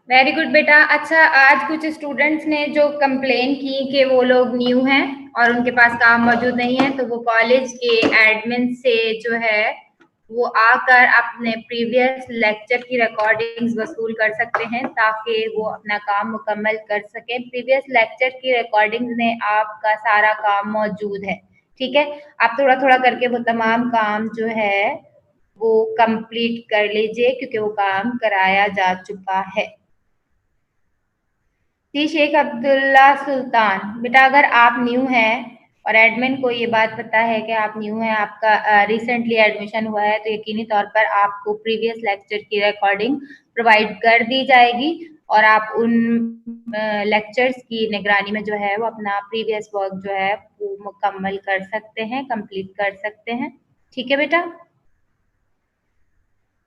वेरी गुड बेटा। अच्छा, आज कुछ स्टूडेंट्स ने जो कंप्लेन की कि वो लोग न्यू हैं और उनके पास काम मौजूद नहीं है, तो वो कॉलेज के एडमिन से जो है वो आकर अपने प्रीवियस लेक्चर की रिकॉर्डिंग्स वसूल कर सकते हैं ताकि वो अपना काम मुकम्मल कर सकें। प्रीवियस लेक्चर की रिकॉर्डिंग्स में आपका सारा काम मौजूद है, ठीक है। आप थोड़ा थोड़ा करके वो तमाम काम जो है वो कंप्लीट कर लीजिए क्योंकि वो काम कराया जा चुका है। जी शेख अब्दुल्ला सुल्तान, बेटा अगर आप न्यू हैं और एडमिन को ये बात पता है कि आप न्यू हैं, आपका रिसेंटली एडमिशन हुआ है, तो यकीनी तौर पर आपको प्रीवियस लेक्चर की रिकॉर्डिंग प्रोवाइड कर दी जाएगी और आप उन लेक्चर्स की निगरानी में जो है वो अपना प्रीवियस वर्क जो है वो मुकम्मल कर सकते हैं, कंप्लीट कर सकते हैं, ठीक है बेटा।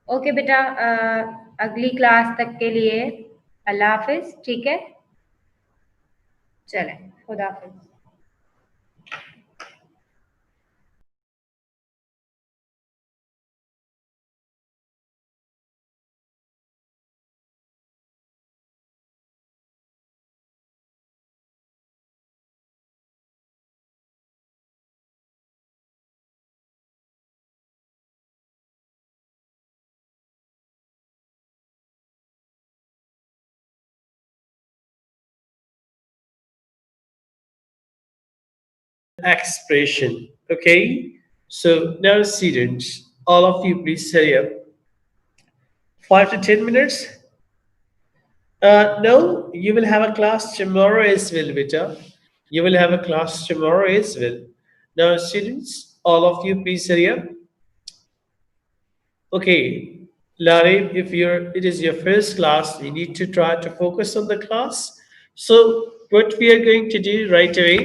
ओके बेटा, अगली क्लास तक के लिए अल्लाह हाफिज, ठीक है। चलें, खुदा हाफिज। expression. Okay, so now students, all of you please hurry up. 5 to 10 minutes. No, you will have a class tomorrow as well, beta. You will have a class tomorrow as well. Now students, all of you please hurry up. Okay, Larry, if it is your first class, you need to try to focus on the class. So what we are going to do right away,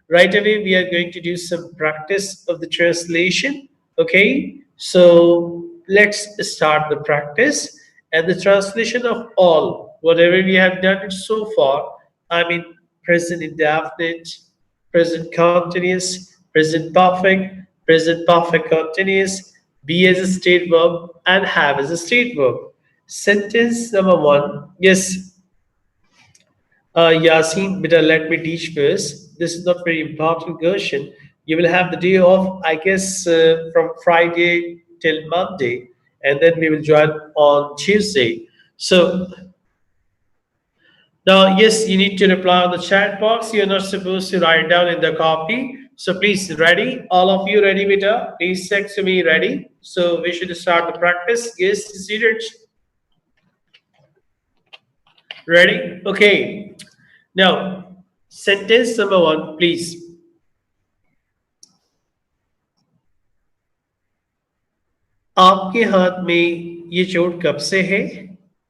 we are going to do some practice of the translation. Okay, so let's start the practice and the translation of all whatever we have done so far. I mean, present indefinite, present continuous, present perfect continuous, be as a state verb, and have as a state verb. Sentence number one. Yes, Yasin, better let me teach first. This is not very important question. You will have the day off, I guess, from Friday till Monday, and then we will join on Tuesday. So now, yes, you need to reply on the chat box. You're not supposed to write down in the copy. So please, ready? All of you ready, beta? Please text to me, ready? So we should start the practice. Yes, students. Ready? Okay. Now, sentence number one, please. आपके हाथ में ये चोट कब से है?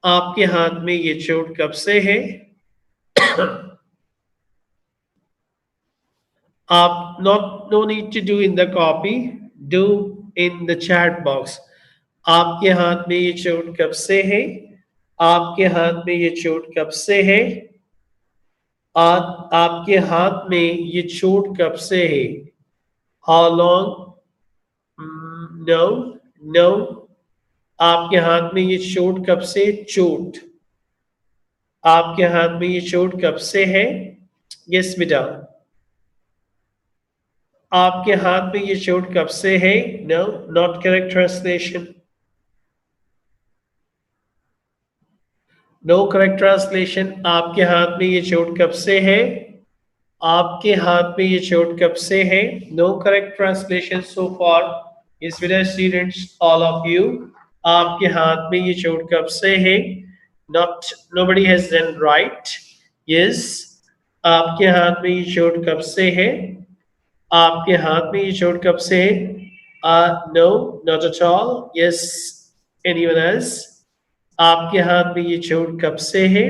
आपके हाथ में ये चोट कब से है? No need to do in the copy, do in the chat box. आपके हाथ में ये चोट कब से है? आपके हाथ में ये चोट कब से है? आपके हाथ में ये चोट कब से है? How long? No, no. आपके हाथ में ये चोट कब से? चोट. आपके हाथ में ये चोट कब से है? Yes, बेटा. आपके हाथ में ये चोट कब से है? No, not correct translation. No correct translation. आपके हाथ में ये चोट कब से है? आपके हाथ में ये चोट कब से है? No correct translation so far. Yes, better students, all of you. आपके हाथ में ये चोट कब से है? Nobody has done right. Yes. आपके हाथ में ये चोट कब से है? आपके हाथ में ये चोट कब से है? No, not at all. Yes. Anyone else? आपके हाथ में ये चोट कब से है?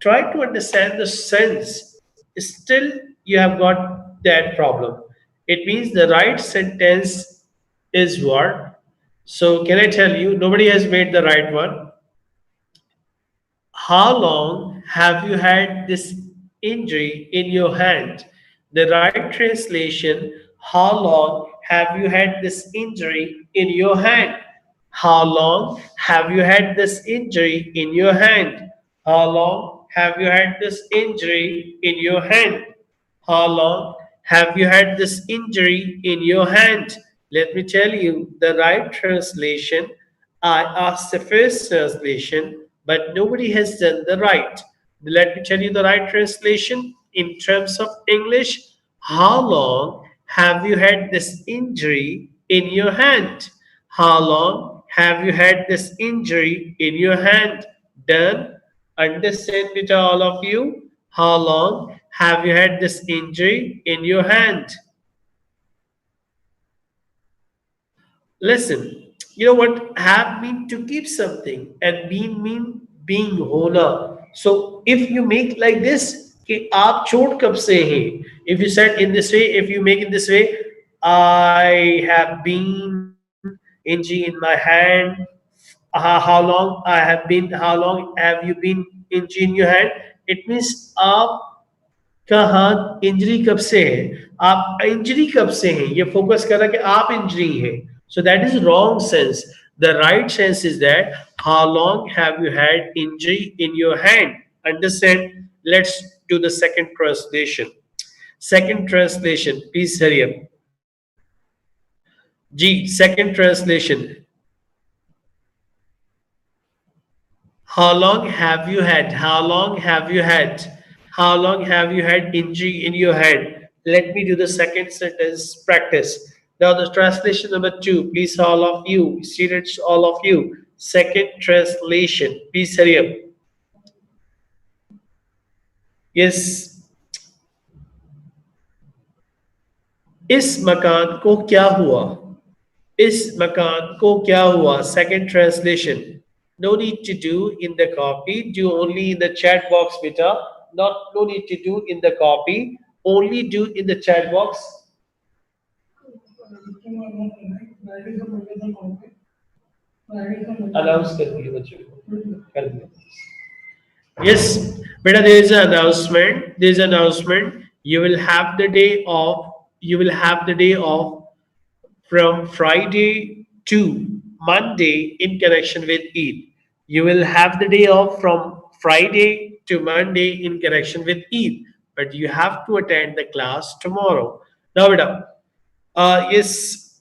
Try to understand the sense. Still, you have got that problem. It means the right sentence is what? So, can I tell you? Nobody has made the right one. How long have you had this injury in your hand? The right translation, how long have you had this injury in your hand? How long have you had this injury in your hand? How long have you had this injury in your hand? How long have you had this injury in your hand? Let me tell you the right translation. I asked the first translation, but nobody has done the right. Let me tell you the right translation in terms of English. How long have you had this injury in your hand? How long have you had this injury in your hand? Done? Understand it, all of you? How long have you had this injury in your hand? Listen, you know what? Have mean to keep something and being mean being होना. So if you make like this, कि आप चोट कब से हैं? If you said in this way, if you make it this way, I have been injury in my hand. How long I have been? How long have you been injury in your hand? It means आप का हाथ injury कब से है आप injury कब से हैं ये फोकस कर रहा है कि आप इंजरी हैं so that is wrong sense the right sense is that how long have you had injury in your hand understand let's do the second translation please hurry up G second translation how long have you had? How long have you had? How long have you had injury in your hand? Let me do the second sentence practice. Now the translation number 2, please all of you, students all of you. Second translation, please hurry up. Yes. इस मकान को क्या हुआ? इस मकान को क्या हुआ? Second translation. No need to do in the copy, do only in the chat box, beta. No need to do in the copy, only do in the chat box. Announce कर दिए बच्चों को कर दिया. Yes, beta. There is an announcement. There is an announcement. You will have the day off. You will have the day off from Friday to Monday in connection with Eid. You will have the day off from Friday to Monday in connection with Eid, but you have to attend the class tomorrow. Now, beta, yes,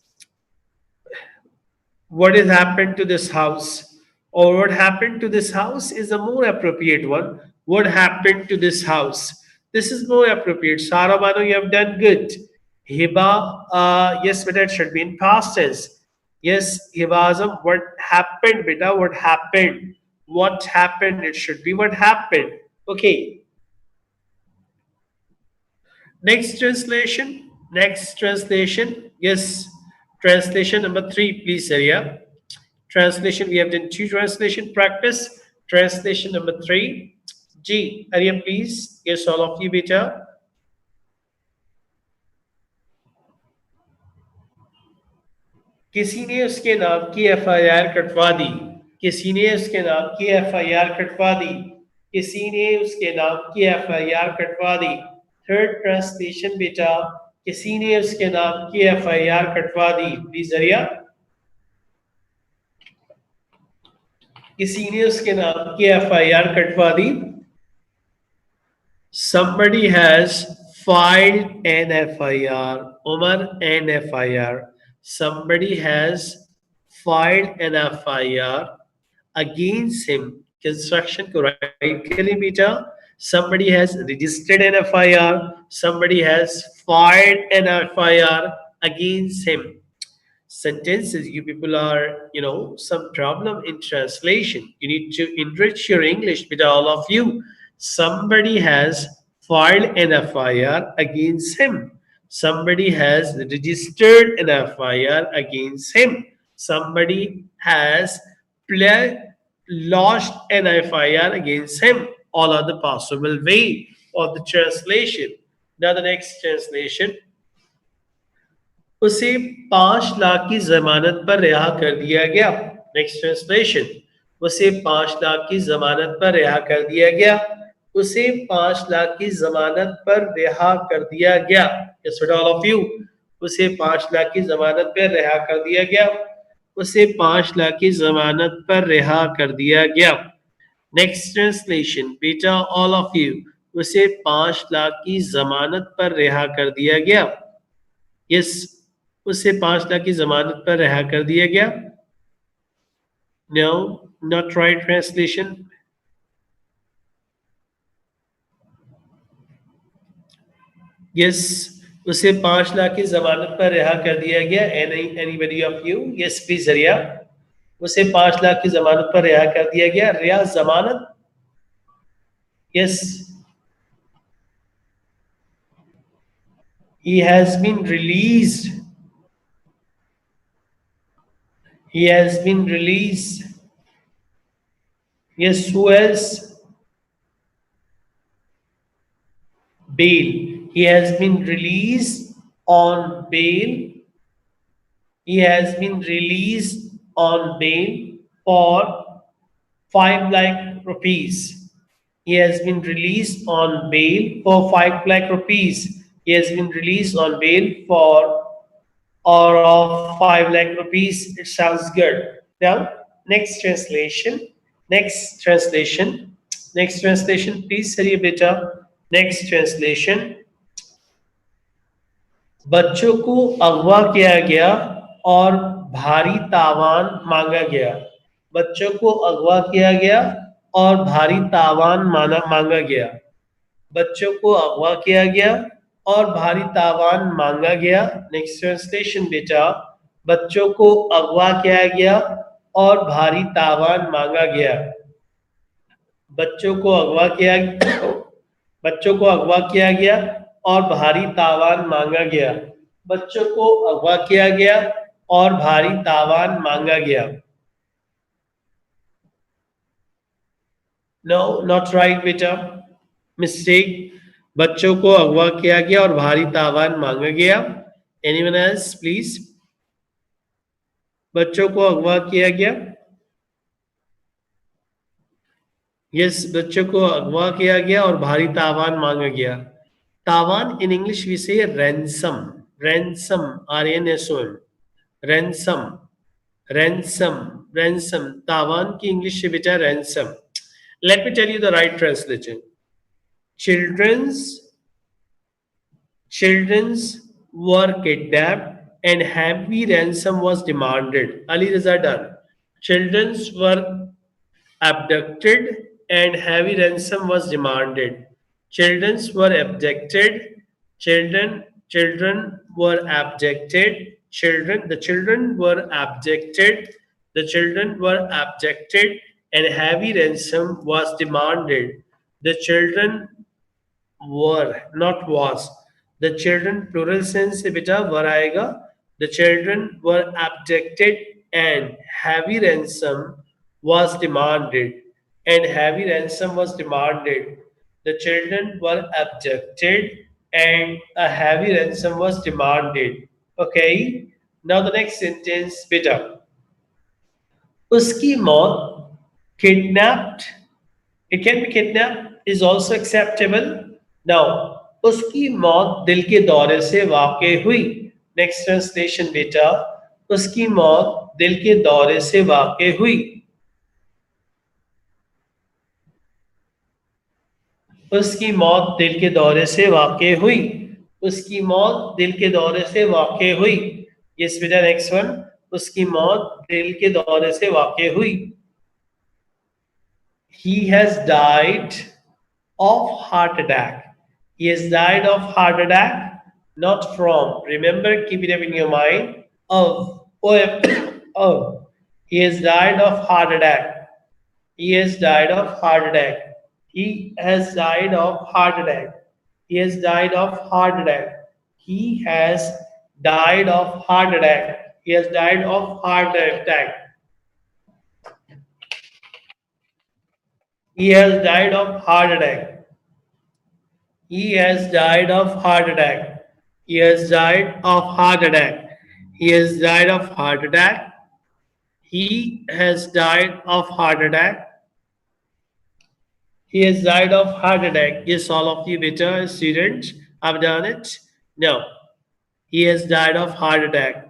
what has happened to this house? Or what happened to this house is a more appropriate one. What happened to this house? This is more appropriate. Sara Mano, you have done good. Hiba, yes, but it should be in past tense. Yes, Hibazam, what happened, beta? What happened? What happened? It should be what happened. Okay. Next translation. Next translation. Yes. Translation number 3, please, Arya. Translation, we have done 2 translation practice. Translation number 3. G, Arya, please. Yes, all of you, beta. किसी ने उसके नाम की FIR कटवा दी किसी ने उसके नाम की एफआईआर कटवा दी किसी ने उसके नाम की एफआईआर कटवा दी थर्ड ट्रांसलेशन बेटा किसी ने उसके नाम की एफआईआर कटवा दी प्लीज अरिया किसी ने उसके नाम की एफआईआर कटवा दी somebody has filed an FIR Umar an FIR somebody has filed an FIR against him. Construction को right करें बेटा. Somebody has registered an FIR. Somebody has filed an FIR against him. Sentences, you people are, some problem in translation. You need to enrich your English with all of you. Somebody has filed an FIR against him. Somebody has registered an FIR against him. Somebody has lodged an FIR against him. All are the possible way of the translation. Now the next translation. उसे 5 लाख की जमानत पर रिहा कर दिया गया. Next translation. उसे 5 लाख की जमानत पर रिहा कर दिया गया. उसे 5 लाख की जमानत पर रिहा कर दिया गया। Yes, all of you. उसे 5 लाख की जमानत पर रिहा कर दिया गया। उसे 5 लाख की जमानत पर रिहा कर दिया गया। नेक्स्ट ट्रांसलेशन बेटा, ऑल ऑफ यू, उसे 5 लाख की जमानत पर रिहा कर दिया गया। यस, उसे 5 लाख की जमानत पर रिहा कर दिया गया। No, not right translation. Yes, उसे 5 लाख की जमानत पर रिहा कर दिया गया। Anybody of you? Yes please Riya. उसे 5 लाख की जमानत पर रिहा कर दिया गया। रिया जमानत? Yes, he has been released. He has been released. Yes, who else? Bail. He has been released on bail. He has been released on bail for 5 lakh rupees. He has been released on bail for 5 lakh rupees. He has been released on bail for or of 5 lakh rupees. It sounds good. Now, next translation. Next translation. Next translation. Please, Sariya beta. Next translation. बच्चों को अगवा किया गया और भारी तावान मांगा गया। बच्चों को अगवा किया गया और भारी तावान मांगा गया। बच्चों को अगवा किया गया और भारी तावान मांगा गया। नेक्स्ट ट्रांसलेशन बेटा, बच्चों को अगवा किया गया और भारी तावान मांगा गया। बच्चों को अगवा किया बच्चों को अगवा किया गया और भारी तावान मांगा गया। बच्चों को अगवा किया गया और भारी तावान मांगा गया। नो, नॉट राइट बेटा, मिस्टेक। बच्चों को अगवा किया गया और भारी तावान मांगा गया। Anyone else please? बच्चों को अगवा किया गया। यस, बच्चों को अगवा किया गया और भारी तावान मांगा गया। तावान in English we say ransom. Ransom, RANSOM, ransom, ransom, ransom. तावान की इंग्लिश से बेटा ransom. Let me tell you the right translation. Children's were kidnapped and heavy ransom was demanded. Ali Raza done. Children's were abducted and heavy ransom was demanded. Children were abducted. Children were abducted. The children were abducted. The children were abducted and heavy ransom was demanded. The children were, not was. The children plural sense से बेटा were आएगा. The children were abducted and heavy ransom was demanded. And heavy ransom was demanded. The children were abducted and a heavy ransom was demanded. Okay. Now the next sentence बेटा, उसकी मौत, kidnapped, it can be kidnapped is also acceptable. Now, उसकी मौत दिल के दौरे से वाक़ हुई। नेक्स्ट ट्रांसलेशन बेटा, उसकी मौत दिल के दौरे से वाक़ हुई। उसकी मौत दिल के दौरे से वाक़ हुई। उसकी मौत दिल के दौरे से वाक़ हुई। यस बेटा, नेक्स्ट वन, उसकी मौत दिल के दौरे से वाक़ हुई। He has died of heart attack. He has died of heart attack, not from. Remember, keep it up in your mind. Of. He has died of heart attack. He has died of heart attack. He has died of heart attack. He has died of heart attack. He has died of heart attack. He has died of heart attack. He has died of heart attack. He has died of heart attack. He has died of heart attack. He has died of heart attack. He has died of heart attack. He has died of heart attack. Yes, all of you beta students have done it. No, he has died of heart attack.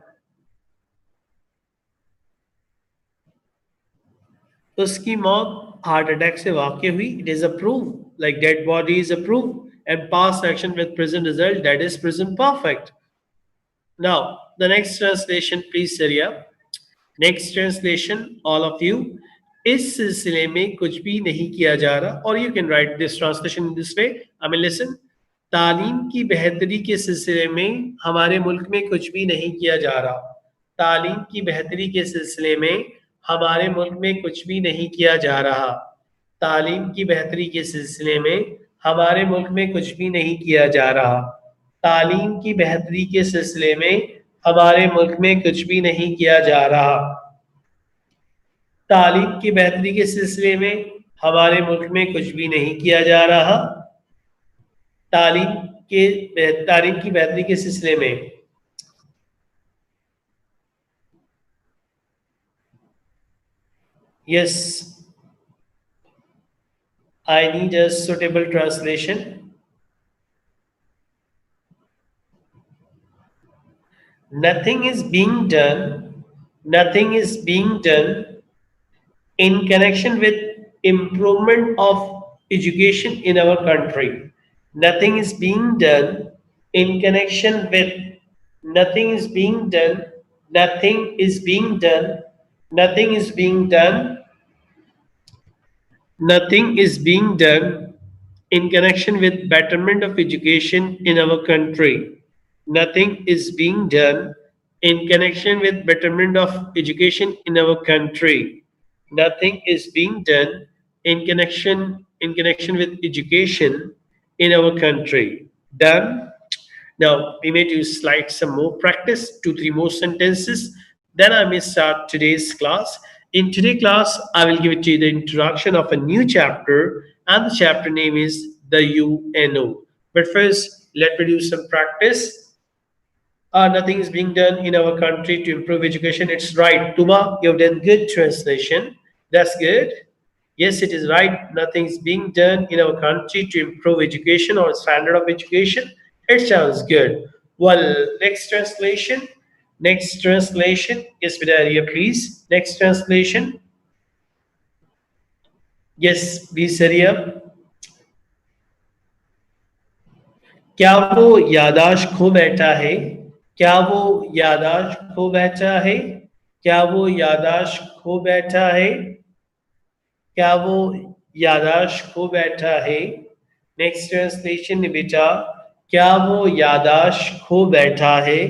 उसकी मौत heart attack से वाकई हुई. It is approved. Like dead body is approved. And past action with present result, that is present perfect. Now, the next translation, please, Saria. Next translation, all of you. इस सिलसिले में कुछ भी नहीं किया जा रहा. और you can write this translation in this way. I mean, listen. तालीम की बेहतरी के सिलसिले में हमारे मुल्क में कुछ भी नहीं किया जा रहा. तालीम की बेहतरी के सिलसिले में हमारे मुल्क में कुछ भी नहीं किया जा रहा. तालीम की बेहतरी के सिलसिले में हमारे मुल्क में कुछ भी नहीं किया जा रहा. तालीम की बेहतरी के सिलसिले में हमारे मुल्क में कुछ भी नहीं किया जा रहा. तालीम की बेहतरी के सिलसिले में हमारे मुल्क में कुछ भी नहीं किया जा रहा. तालीम की बेहतरी के सिलसिले में. Yes, I need a suitable translation. Nothing is being done. Nothing is being done in connection with improvement of education in our country. Nothing is being done in connection with. Nothing is being done. Nothing is being done. Nothing is being done. Nothing is being done in connection with betterment of education in our country. Nothing is being done in connection with betterment of education in our country. Nothing is being done in connection with education in our country. Done. Now we may do slide some more practice, 2-3 more sentences. Then I may start today's class. In today's class, I will give it to you the introduction of a new chapter, and the chapter name is the UNO. But first, let me do some practice. Nothing is being done in our country to improve education. It's right. Tuma, you've done good translation. That's good. Yes, it is right. Nothing is being done in our country to improve education or standard of education. It sounds good. Well, next translation. Next translation. Yes, Vidya, please. Next translation. Yes, please, Saria. क्या वो यादाश्त खो बैठा है? क्या वो यादाश्त खो बैठा है? क्या वो यादाश्त खो बैठा है? क्या वो यादाश्त खो बैठा है? नेक्स्ट ट्रांसलेशन बेटा. क्या वो यादाश्त खो बैठा है?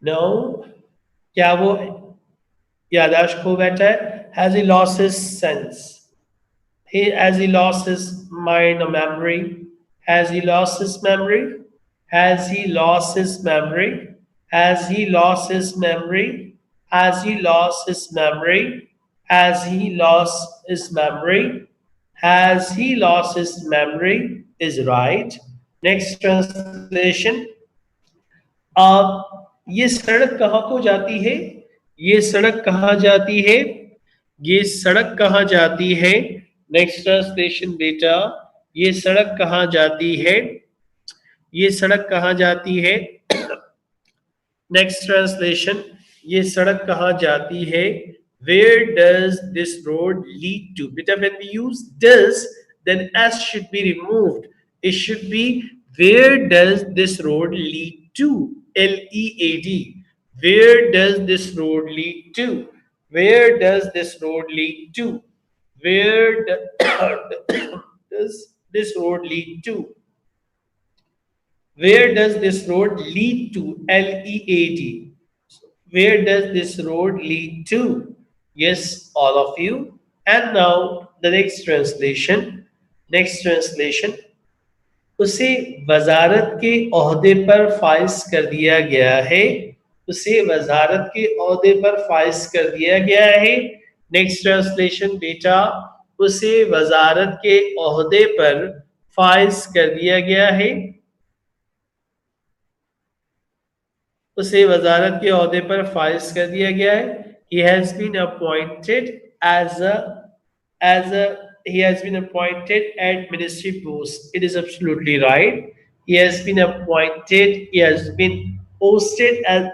नो. क्या वो यादाश्त खो बैठा है? Has he lost his sense? Has he lost his mind or memory? Has he lost his memory? Has he lost his memory? Has he lost his memory? Has he lost his memory? Has he lost his memory? Has he lost his memory? Is right. Next translation. ये सड़क कहाँ को जाती है? ये सड़क कहाँ जाती है? ये सड़क कहाँ जाती है? नेक्स्ट ट्रांसलेशन बेटा. ये सड़क कहाँ जाती है? ये सड़क कहाँ जाती है? Next translation. ये सड़क कहाँ जाती है? Where does this road lead to? Beta, when we use does, then S should be removed. It should be where does this road lead to? L-E-A-D. Where does this road lead to? Where does this road lead to? Where does this road lead to? Where does this road lead to? L-E-A-D. Where does this road lead to? Yes, all of you. And now the next translation. Next translation. उसे वजारत के ओहदे पर फाइज कर दिया गया है. उसे वजारत के ओहदे पर फाइज कर दिया गया है. नेक्स्ट ट्रांसलेशन बेटा. उसे वजारत के ओहदे पर फाइज कर दिया गया है. उसे वजारत के ओहदे पर फाइज कर दिया गया है. He has been appointed as as a he has been appointed at ministry post. It is absolutely right. He has been appointed. He has been posted as,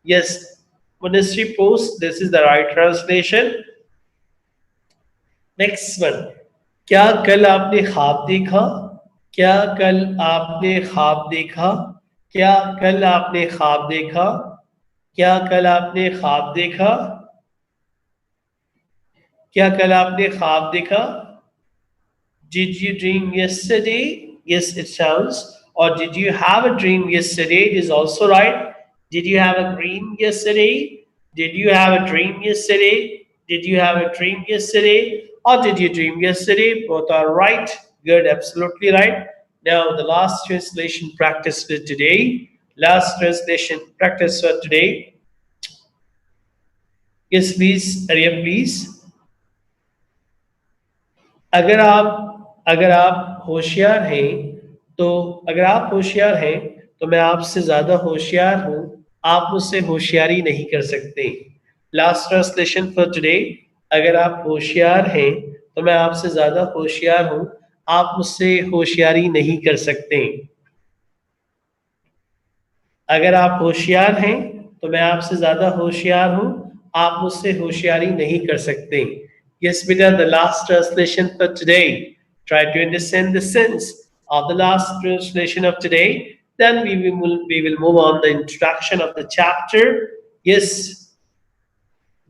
yes, ministry post. This is the right translation. Next one, क्या कल आपने ख्वाब देखा? क्या कल आपने ख्वाब देखा? क्या कल आपने ख्वाब देखा? क्या कल आपने ख्वाब देखा? क्या कल आपने ख्वाब देखा? Did you dream yesterday? Yes, it sounds. Or did you have a dream yesterday? It is also right. Did you have a dream yesterday? Did you have a dream yesterday? Did you have a dream yesterday? Or did you dream yesterday? Both are right. Good, absolutely right. Now, the last translation practice for today. Last translation practice for today. Yes, please, Arya, please. अगर आप होशियार हैं तो अगर आप होशियार हैं तो मैं आपसे ज्यादा होशियार हूं, आप मुझसे होशियारी नहीं कर सकते. Last translation for today. अगर आप होशियार हैं तो मैं आपसे ज्यादा होशियार हूं, आप मुझसे होशियारी नहीं कर सकते. अगर आप होशियार हैं तो मैं आपसे ज्यादा होशियार हूं, आप मुझसे होशियारी नहीं कर सकते. Yes, beta, the last translation for today. Try to understand the sense of the last translation of today. Then we will move on the introduction of the chapter. Yes.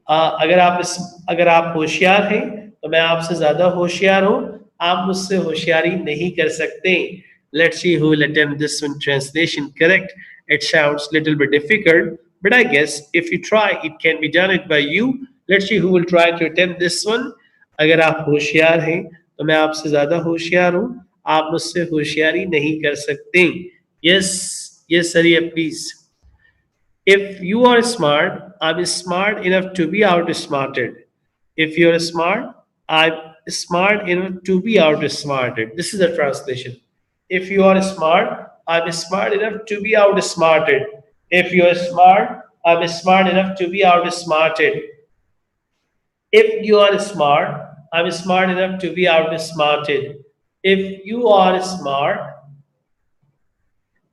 अगर आप होशियार हैं तो मैं आपसे ज्यादा होशियार हूं, आप मुझसे होशियारी नहीं कर सकते. Let's see who will attempt this one translation correct. It sounds little bit difficult, but I guess if you try, it can be done it by you. Let's see who will try to attempt this one. अगर आप होशियार हैं तो मैं आपसे ज्यादा होशियार हूं, आप मुझसे होशियारी नहीं कर सकते. Yes, yes, Arya, please. If you are smart, I'm smart enough to be outsmarted. If you're smart, I'm smart enough to be outsmarted. This is the translation. If you are smart, I'm smart enough to be outsmarted. If you are smart, I'm smart enough to be outsmarted. If you are smart, I'm smart enough to be outsmarted. If you are smart,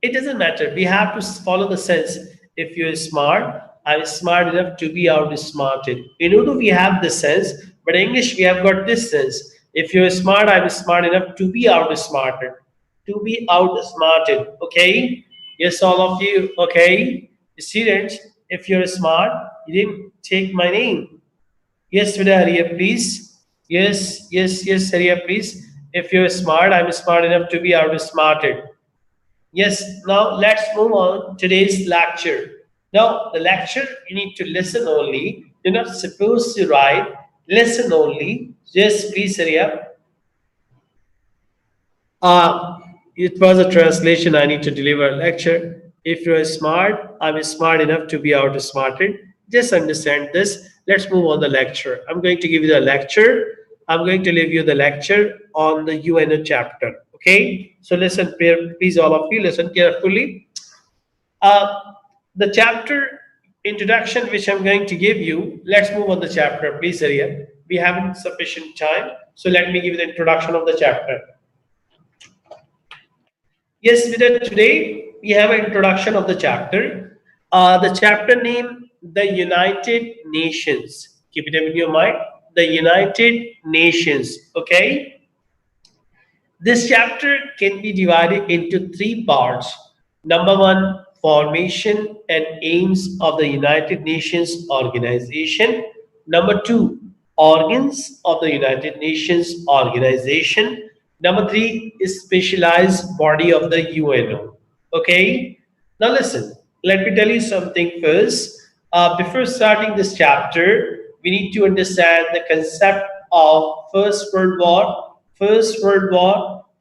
it doesn't matter. We have to follow the sense. If you're smart, I'm smart enough to be outsmarted. In Urdu, we have this sense, but in English, we have got this sense. If you're smart, I'm smart enough to be outsmarted. To be outsmarted. Okay? Yes, all of you. Okay? Students, if you're smart, you didn't take my name. Yes, Vidya, please. Yes, yes, yes, Saria, please. If you're smart, I'm smart enough to be outsmarted. Yes, now let's move on today's lecture. Now, the lecture you need to listen only. You're not supposed to write. Listen only. Yes, please hurry up. It was a translation. I need to deliver a lecture. If you're smart, I'm smart enough to be outsmarted. Just understand this. Let's move on the lecture. I'm going to give you the lecture. I'm going to leave you the lecture on the UNO chapter. Okay? So listen, please, all of you, listen carefully. The chapter introduction which I'm going to give you, let's move on the chapter, please, Arya. We haven't sufficient time, so let me give you the introduction of the chapter. Yes, today we have an introduction of the chapter. The chapter name, The United Nations. Keep it in your mind, the United Nations, okay? This chapter can be divided into three parts. Number one, formation and aims of the United Nations Organization. Number two, organs of the United Nations Organization. Number three is specialized body of the UNO. Okay? Now listen, let me tell you something first. Before starting this chapter, we need to understand the concept of First World War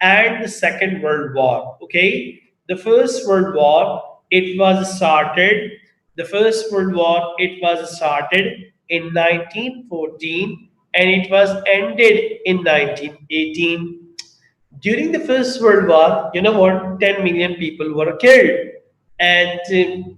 and the Second World War. Okay, the First World War it was started. The First World War it was started in 1914 and it was ended in 1918. During the First World War, you know what? 10 million people were killed, and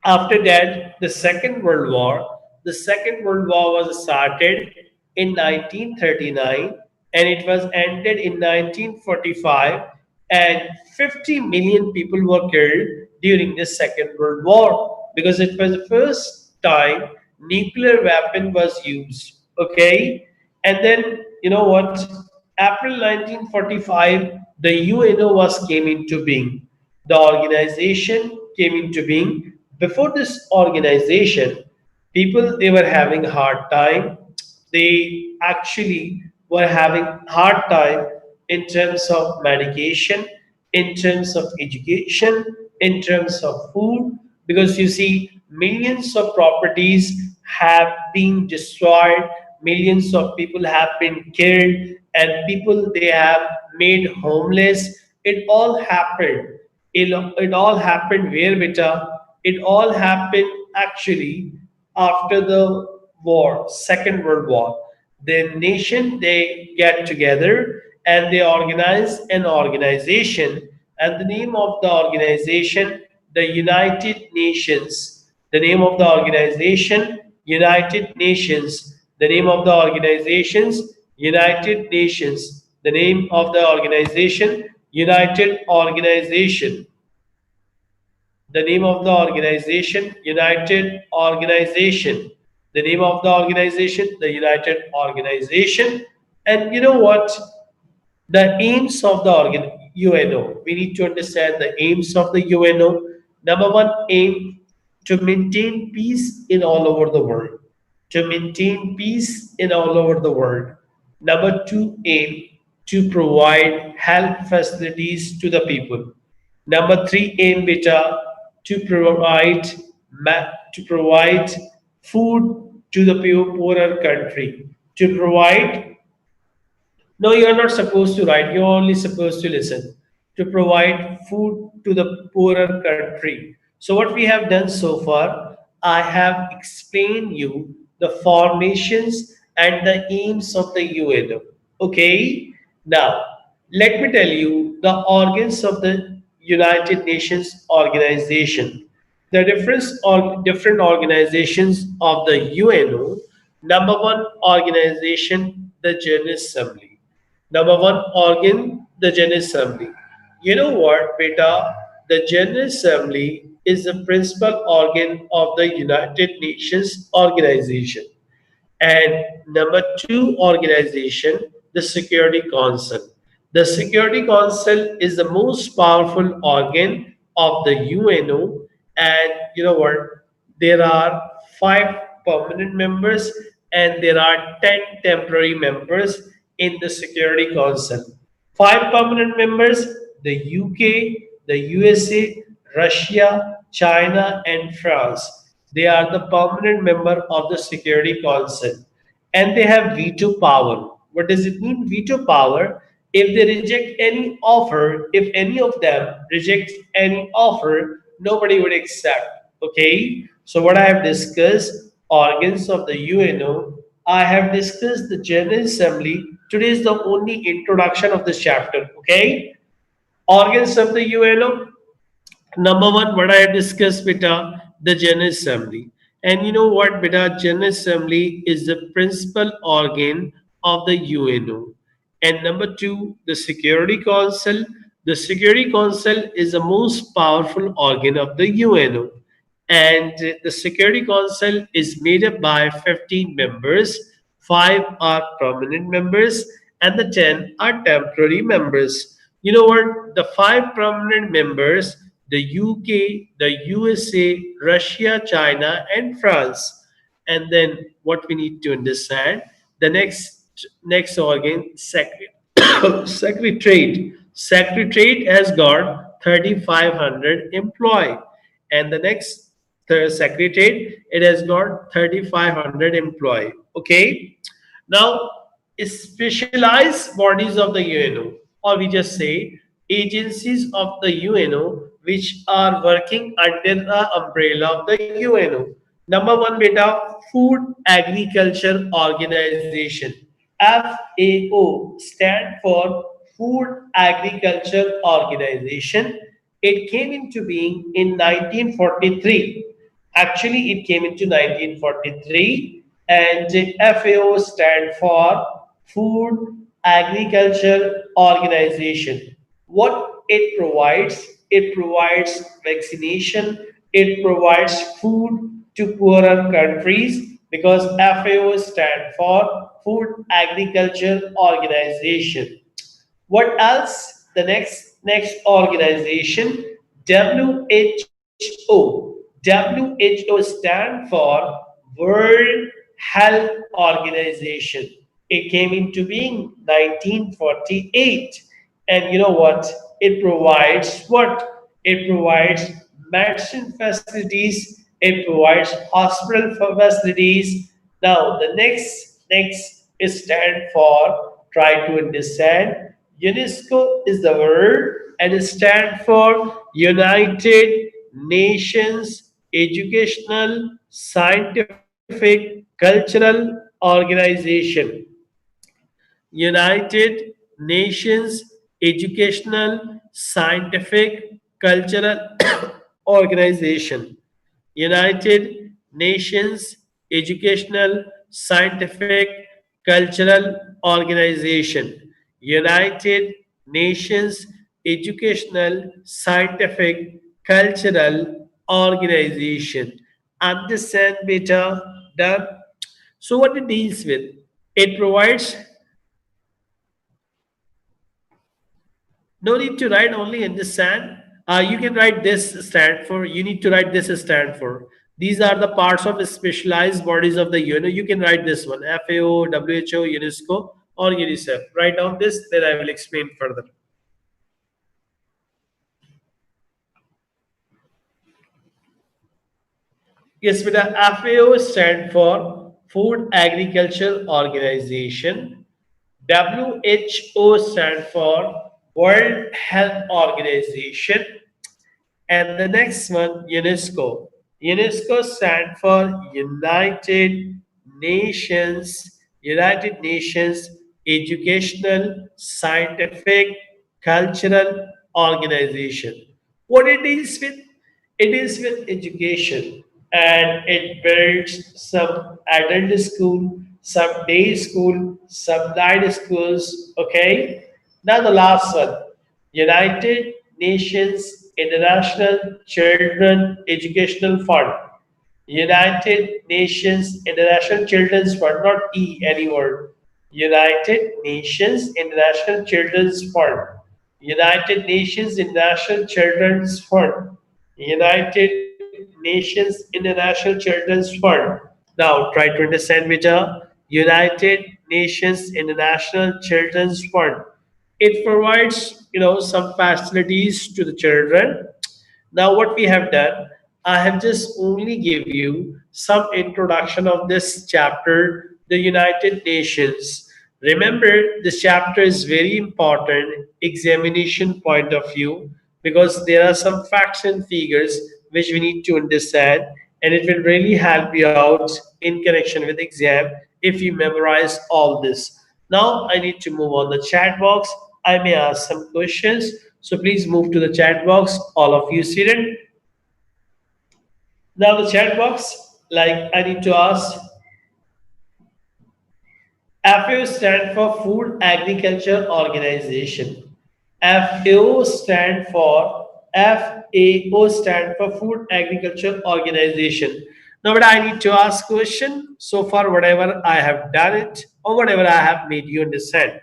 after that, the Second World War was started in 1939 and it was ended in 1945, and 50 million people were killed during the Second World War because it was the first time nuclear weapon was used. Okay, and then you know what? April 1945, the UNO was came into being. The organization came into being. Before this organization, people they were having hard time. They actually were having hard time in terms of medication, in terms of education, in terms of food, because you see millions of properties have been destroyed, millions of people have been killed, and people they have made homeless. It all happened. It all happened where, beta? It all happened actually after the war, Second World War. The nation they get together and they organize an organization, and the name of the organization, the United Nations. The name of the organization, United Nations. The name of the organizations, United Nations. The name of the organization, United Organization. The name of the organization, United Organization. The name of the organization, the United Organization. And you know what? The aims of the UNO. We need to understand the aims of the UNO. Number one aim, to maintain peace in all over the world. To maintain peace in all over the world. Number two aim, to provide health facilities to the people. Number three aim, beta, to provide to provide food to the poorer country. To provide, no, you are not supposed to write. You're only supposed to listen. To provide food to the poorer country. So what we have done so far, I have explained you the formations and the aims of the UNO. Okay. Now let me tell you the organs of the United Nations organization. The different organizations of the UNO. Number one organization, the General Assembly. Number one organ, the General Assembly. You know what, beta? The General Assembly is the principal organ of the United Nations organization. And number two organization, the Security Council. The Security Council is the most powerful organ of the UNO. And you know what? There are five permanent members and there are 10 temporary members in the Security Council. Five permanent members, the UK, the USA, Russia, China, and France. They are the permanent member of the Security Council and they have veto power. What does it mean, veto power? If they reject any offer, if any of them reject any offer, nobody would accept. Okay, so what I have discussed, organs of the UNO, I have discussed the General Assembly. Today is the only introduction of this chapter. Okay, organs of the UNO. Number one, what I have discussed, beta, the General Assembly. And you know what, beta, General Assembly is the principal organ of the UNO. And number two, the Security Council. The Security Council is the most powerful organ of the UNO. And the Security Council is made up by 15 members. 5 are permanent members and the 10 are temporary members. You know what? The 5 permanent members, the UK, the USA, Russia, China, and France. And then what we need to understand, the next organ, secretariat. Secretariat has got 3,500 employee, and the next secretariat, it has got 3,500 employee. Okay, now specialized bodies of the UNO, or we just say agencies of the UNO which are working under the umbrella of the UNO. Number one, beta, Food Agriculture Organization. FAO stand for Food Agriculture Organization. It came into being in 1943. Actually, it came into 1943, and FAO stand for Food Agriculture Organization. What it provides? It provides vaccination, it provides food to poorer countries because FAO stand for Food Agriculture Organization. What else? The next organization, WHO. WHO stand for World Health Organization. It came into being 1948. And you know what? It provides what? It provides medicine facilities. It provides hospital facilities. Now the next is stand for, try to understand. UNESCO is the word and it stands for United Nations Educational, Scientific, Cultural Organization. United Nations Educational, Scientific, Cultural Organization. United Nations Educational, Scientific, Cultural Organization. United Nations Educational, Scientific, Cultural Organization. Understand, beta? Done? So, what it deals with? It provides. No need to write, only understand. You can write this stand for. You need to write this stand for. These are the parts of specialized bodies of the UN. You can write this one: FAO, WHO, UNESCO, or UNICEF. Write down this, then I will explain further. Yes, beta. FAO stand for Food Agriculture Organization. WHO stand for World Health Organization. And the next one, UNESCO. UNESCO stand for United Nations Educational, Scientific, Cultural Organization. What it deals with? It deals with education and it builds some adult school, some day school, some night schools. Okay. Now the last one, United Nations International Children Educational Fund. United Nations International Children's Fund, not E anymore. United Nations International Children's Fund. United Nations International Children's Fund. United Nations International Children's Fund. Now try to understand, Vijay. United Nations International Children's Fund. It provides, some facilities to the children. Now what we have done, I have just only give you some introduction of this chapter, the United Nations. Remember, this chapter is very important examination point of view because there are some facts and figures which we need to understand, and it will really help you out in connection with exam if you memorize all this. Now I need to move on the chat box. I may ask some questions, so please move to the chat box, all of you student. Now the chat box, like I need to ask, FAO stand for Food Agriculture Organization. FAO stand for Food Agriculture Organization. Now, but I need to ask question. So far, whatever I have done it or whatever I have made you understand.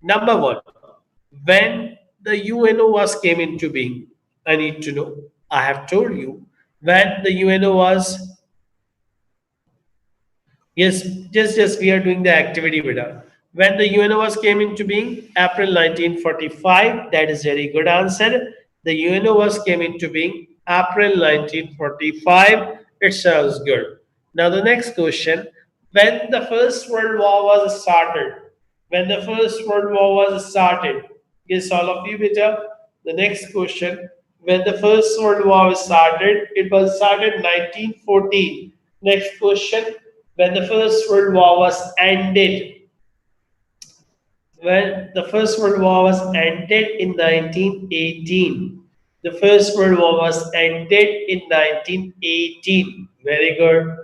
Number one, when the UNO was came into being, I need to know. I have told you when the UNO was. Yes, just we are doing the activity beta. When the UNO was came into being, April 1945. That is very good answer. The UNO was came into being April 1945. It sounds good. Now the next question: when the First World War was started? When the First World War was started? Yes, all of you beta. The next question: when the First World War was started? It was started 1914. Next question: when the First World War was ended. When the First World War was ended in 1918. The First World War was ended in 1918. Very good.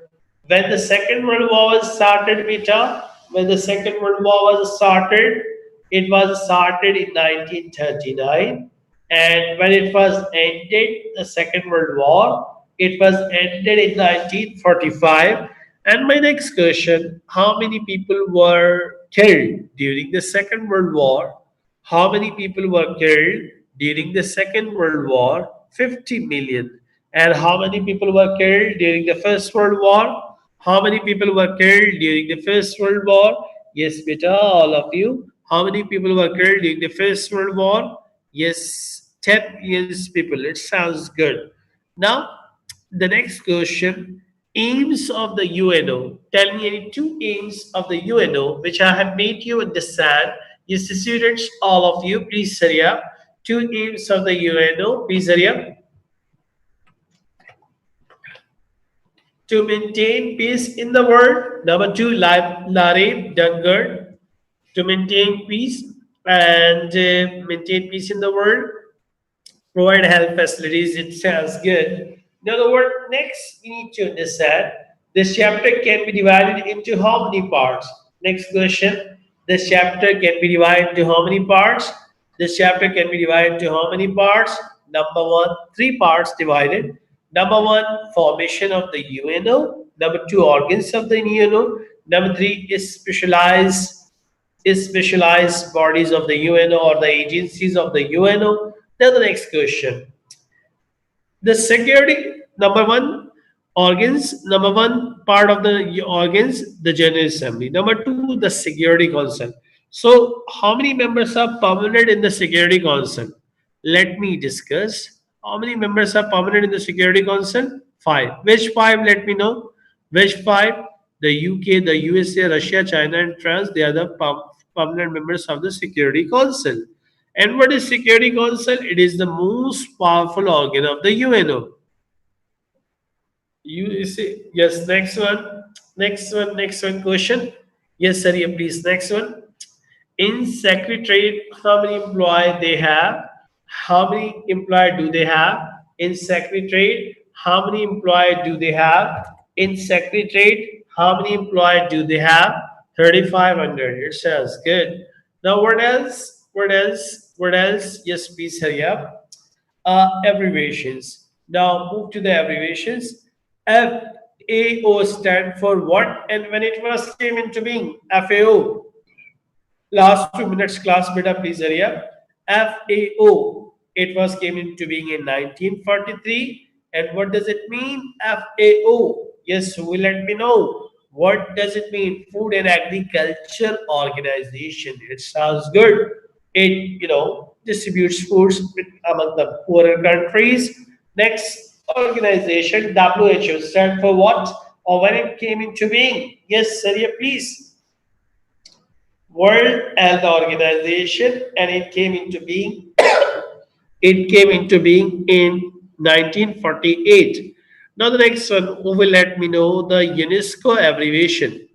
When the Second World War was started, beta, when the Second World War was started, it was started in 1939, and when it was ended, the Second World War, it was ended in 1945. And my next question: how many people were killed during the Second World War? How many people were killed during the Second World War? 50 million. And how many people were killed during the First World War? How many people were killed during the First World War? Yes, beta, all of you. How many people were killed during the First World War? Yes, 10 million people. It sounds good. Now, the next question: aims of the UNO. Tell me any two aims of the UNO which I have made you understand. Yes, the students, all of you, please hurry up. Two aims of the UNO, please hurry up. To maintain peace in the world. Number two, Larry Dungard. To maintain peace and maintain peace in the world. Provide health facilities. It sounds good. In other words, next you need to understand this chapter can be divided into how many parts? Next question. This chapter can be divided into how many parts? This chapter can be divided into how many parts? Number one, three parts divided. Number one, formation of the UNO. Number two, organs of the UNO. Number three is specialized bodies of the UNO or the agencies of the UNO. Then the next question: the security, number one, organs, number one part of the organs, the General Assembly. Number two, the Security Council. So, how many members are permanent in the Security Council? Let me discuss. How many members are permanent in the Security Council? Five. Which five? Let me know. Which five? The UK, the USA, Russia, China, and France. They are the permanent members of the Security Council. And what is Security Council? It is the most powerful organ of the UNO. You see, yes, next one question. Yes, sir, yeah, please, next one. In Secretariat, how many employees they have? How many employees do they have? In Secretariat, how many employees do they have? In Secretariat, how many employees do they have? 3,500. It sounds good. Now, what else? What else? What else? Yes, please hurry up. Abbreviations. Now move to the abbreviations. FAO stand for what and when it was came into being? FAO. Last 2 minutes class, beta, please hurry up. FAO. It was came into being in 1943. And what does it mean? FAO. Yes, who will let me know? What does it mean? Food and Agriculture Organization. It sounds good. It distributes foods among the poorer countries. Next organization, WHO, stand for what or when it came into being? Yes, Saria, please. World Health Organization, and it came into being. It came into being in 1948. Now the next one, who will let me know the UNESCO abbreviation?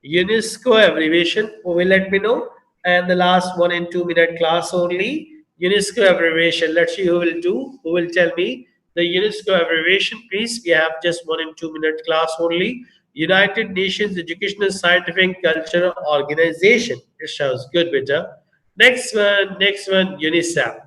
UNESCO abbreviation, who will let me know? And the last 1 and 2 minute class only. UNESCO abbreviation. Let's see who will do. Who will tell me the UNESCO abbreviation, please? We have just 1 and 2 minute class only. United Nations Educational, Scientific, and Cultural Organization. It sounds good, beta. Next one, UNICEF.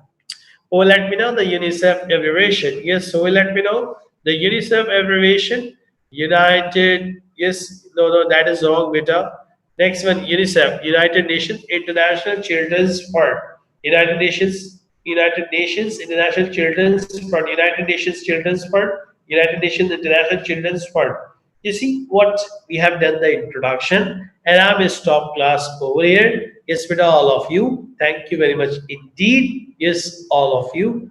Oh, let me know the UNICEF abbreviation. Yes, so let me know the UNICEF abbreviation. United. Yes, no, that is wrong, beta. Next one, UNICEF, United Nations International Children's Fund. United Nations International Children's Fund. United Nations Children's Fund. United Nations International Children's Fund. You see what we have done the introduction, and I will stop class over here. Yes, with all of you. Thank you very much indeed. Yes, all of you.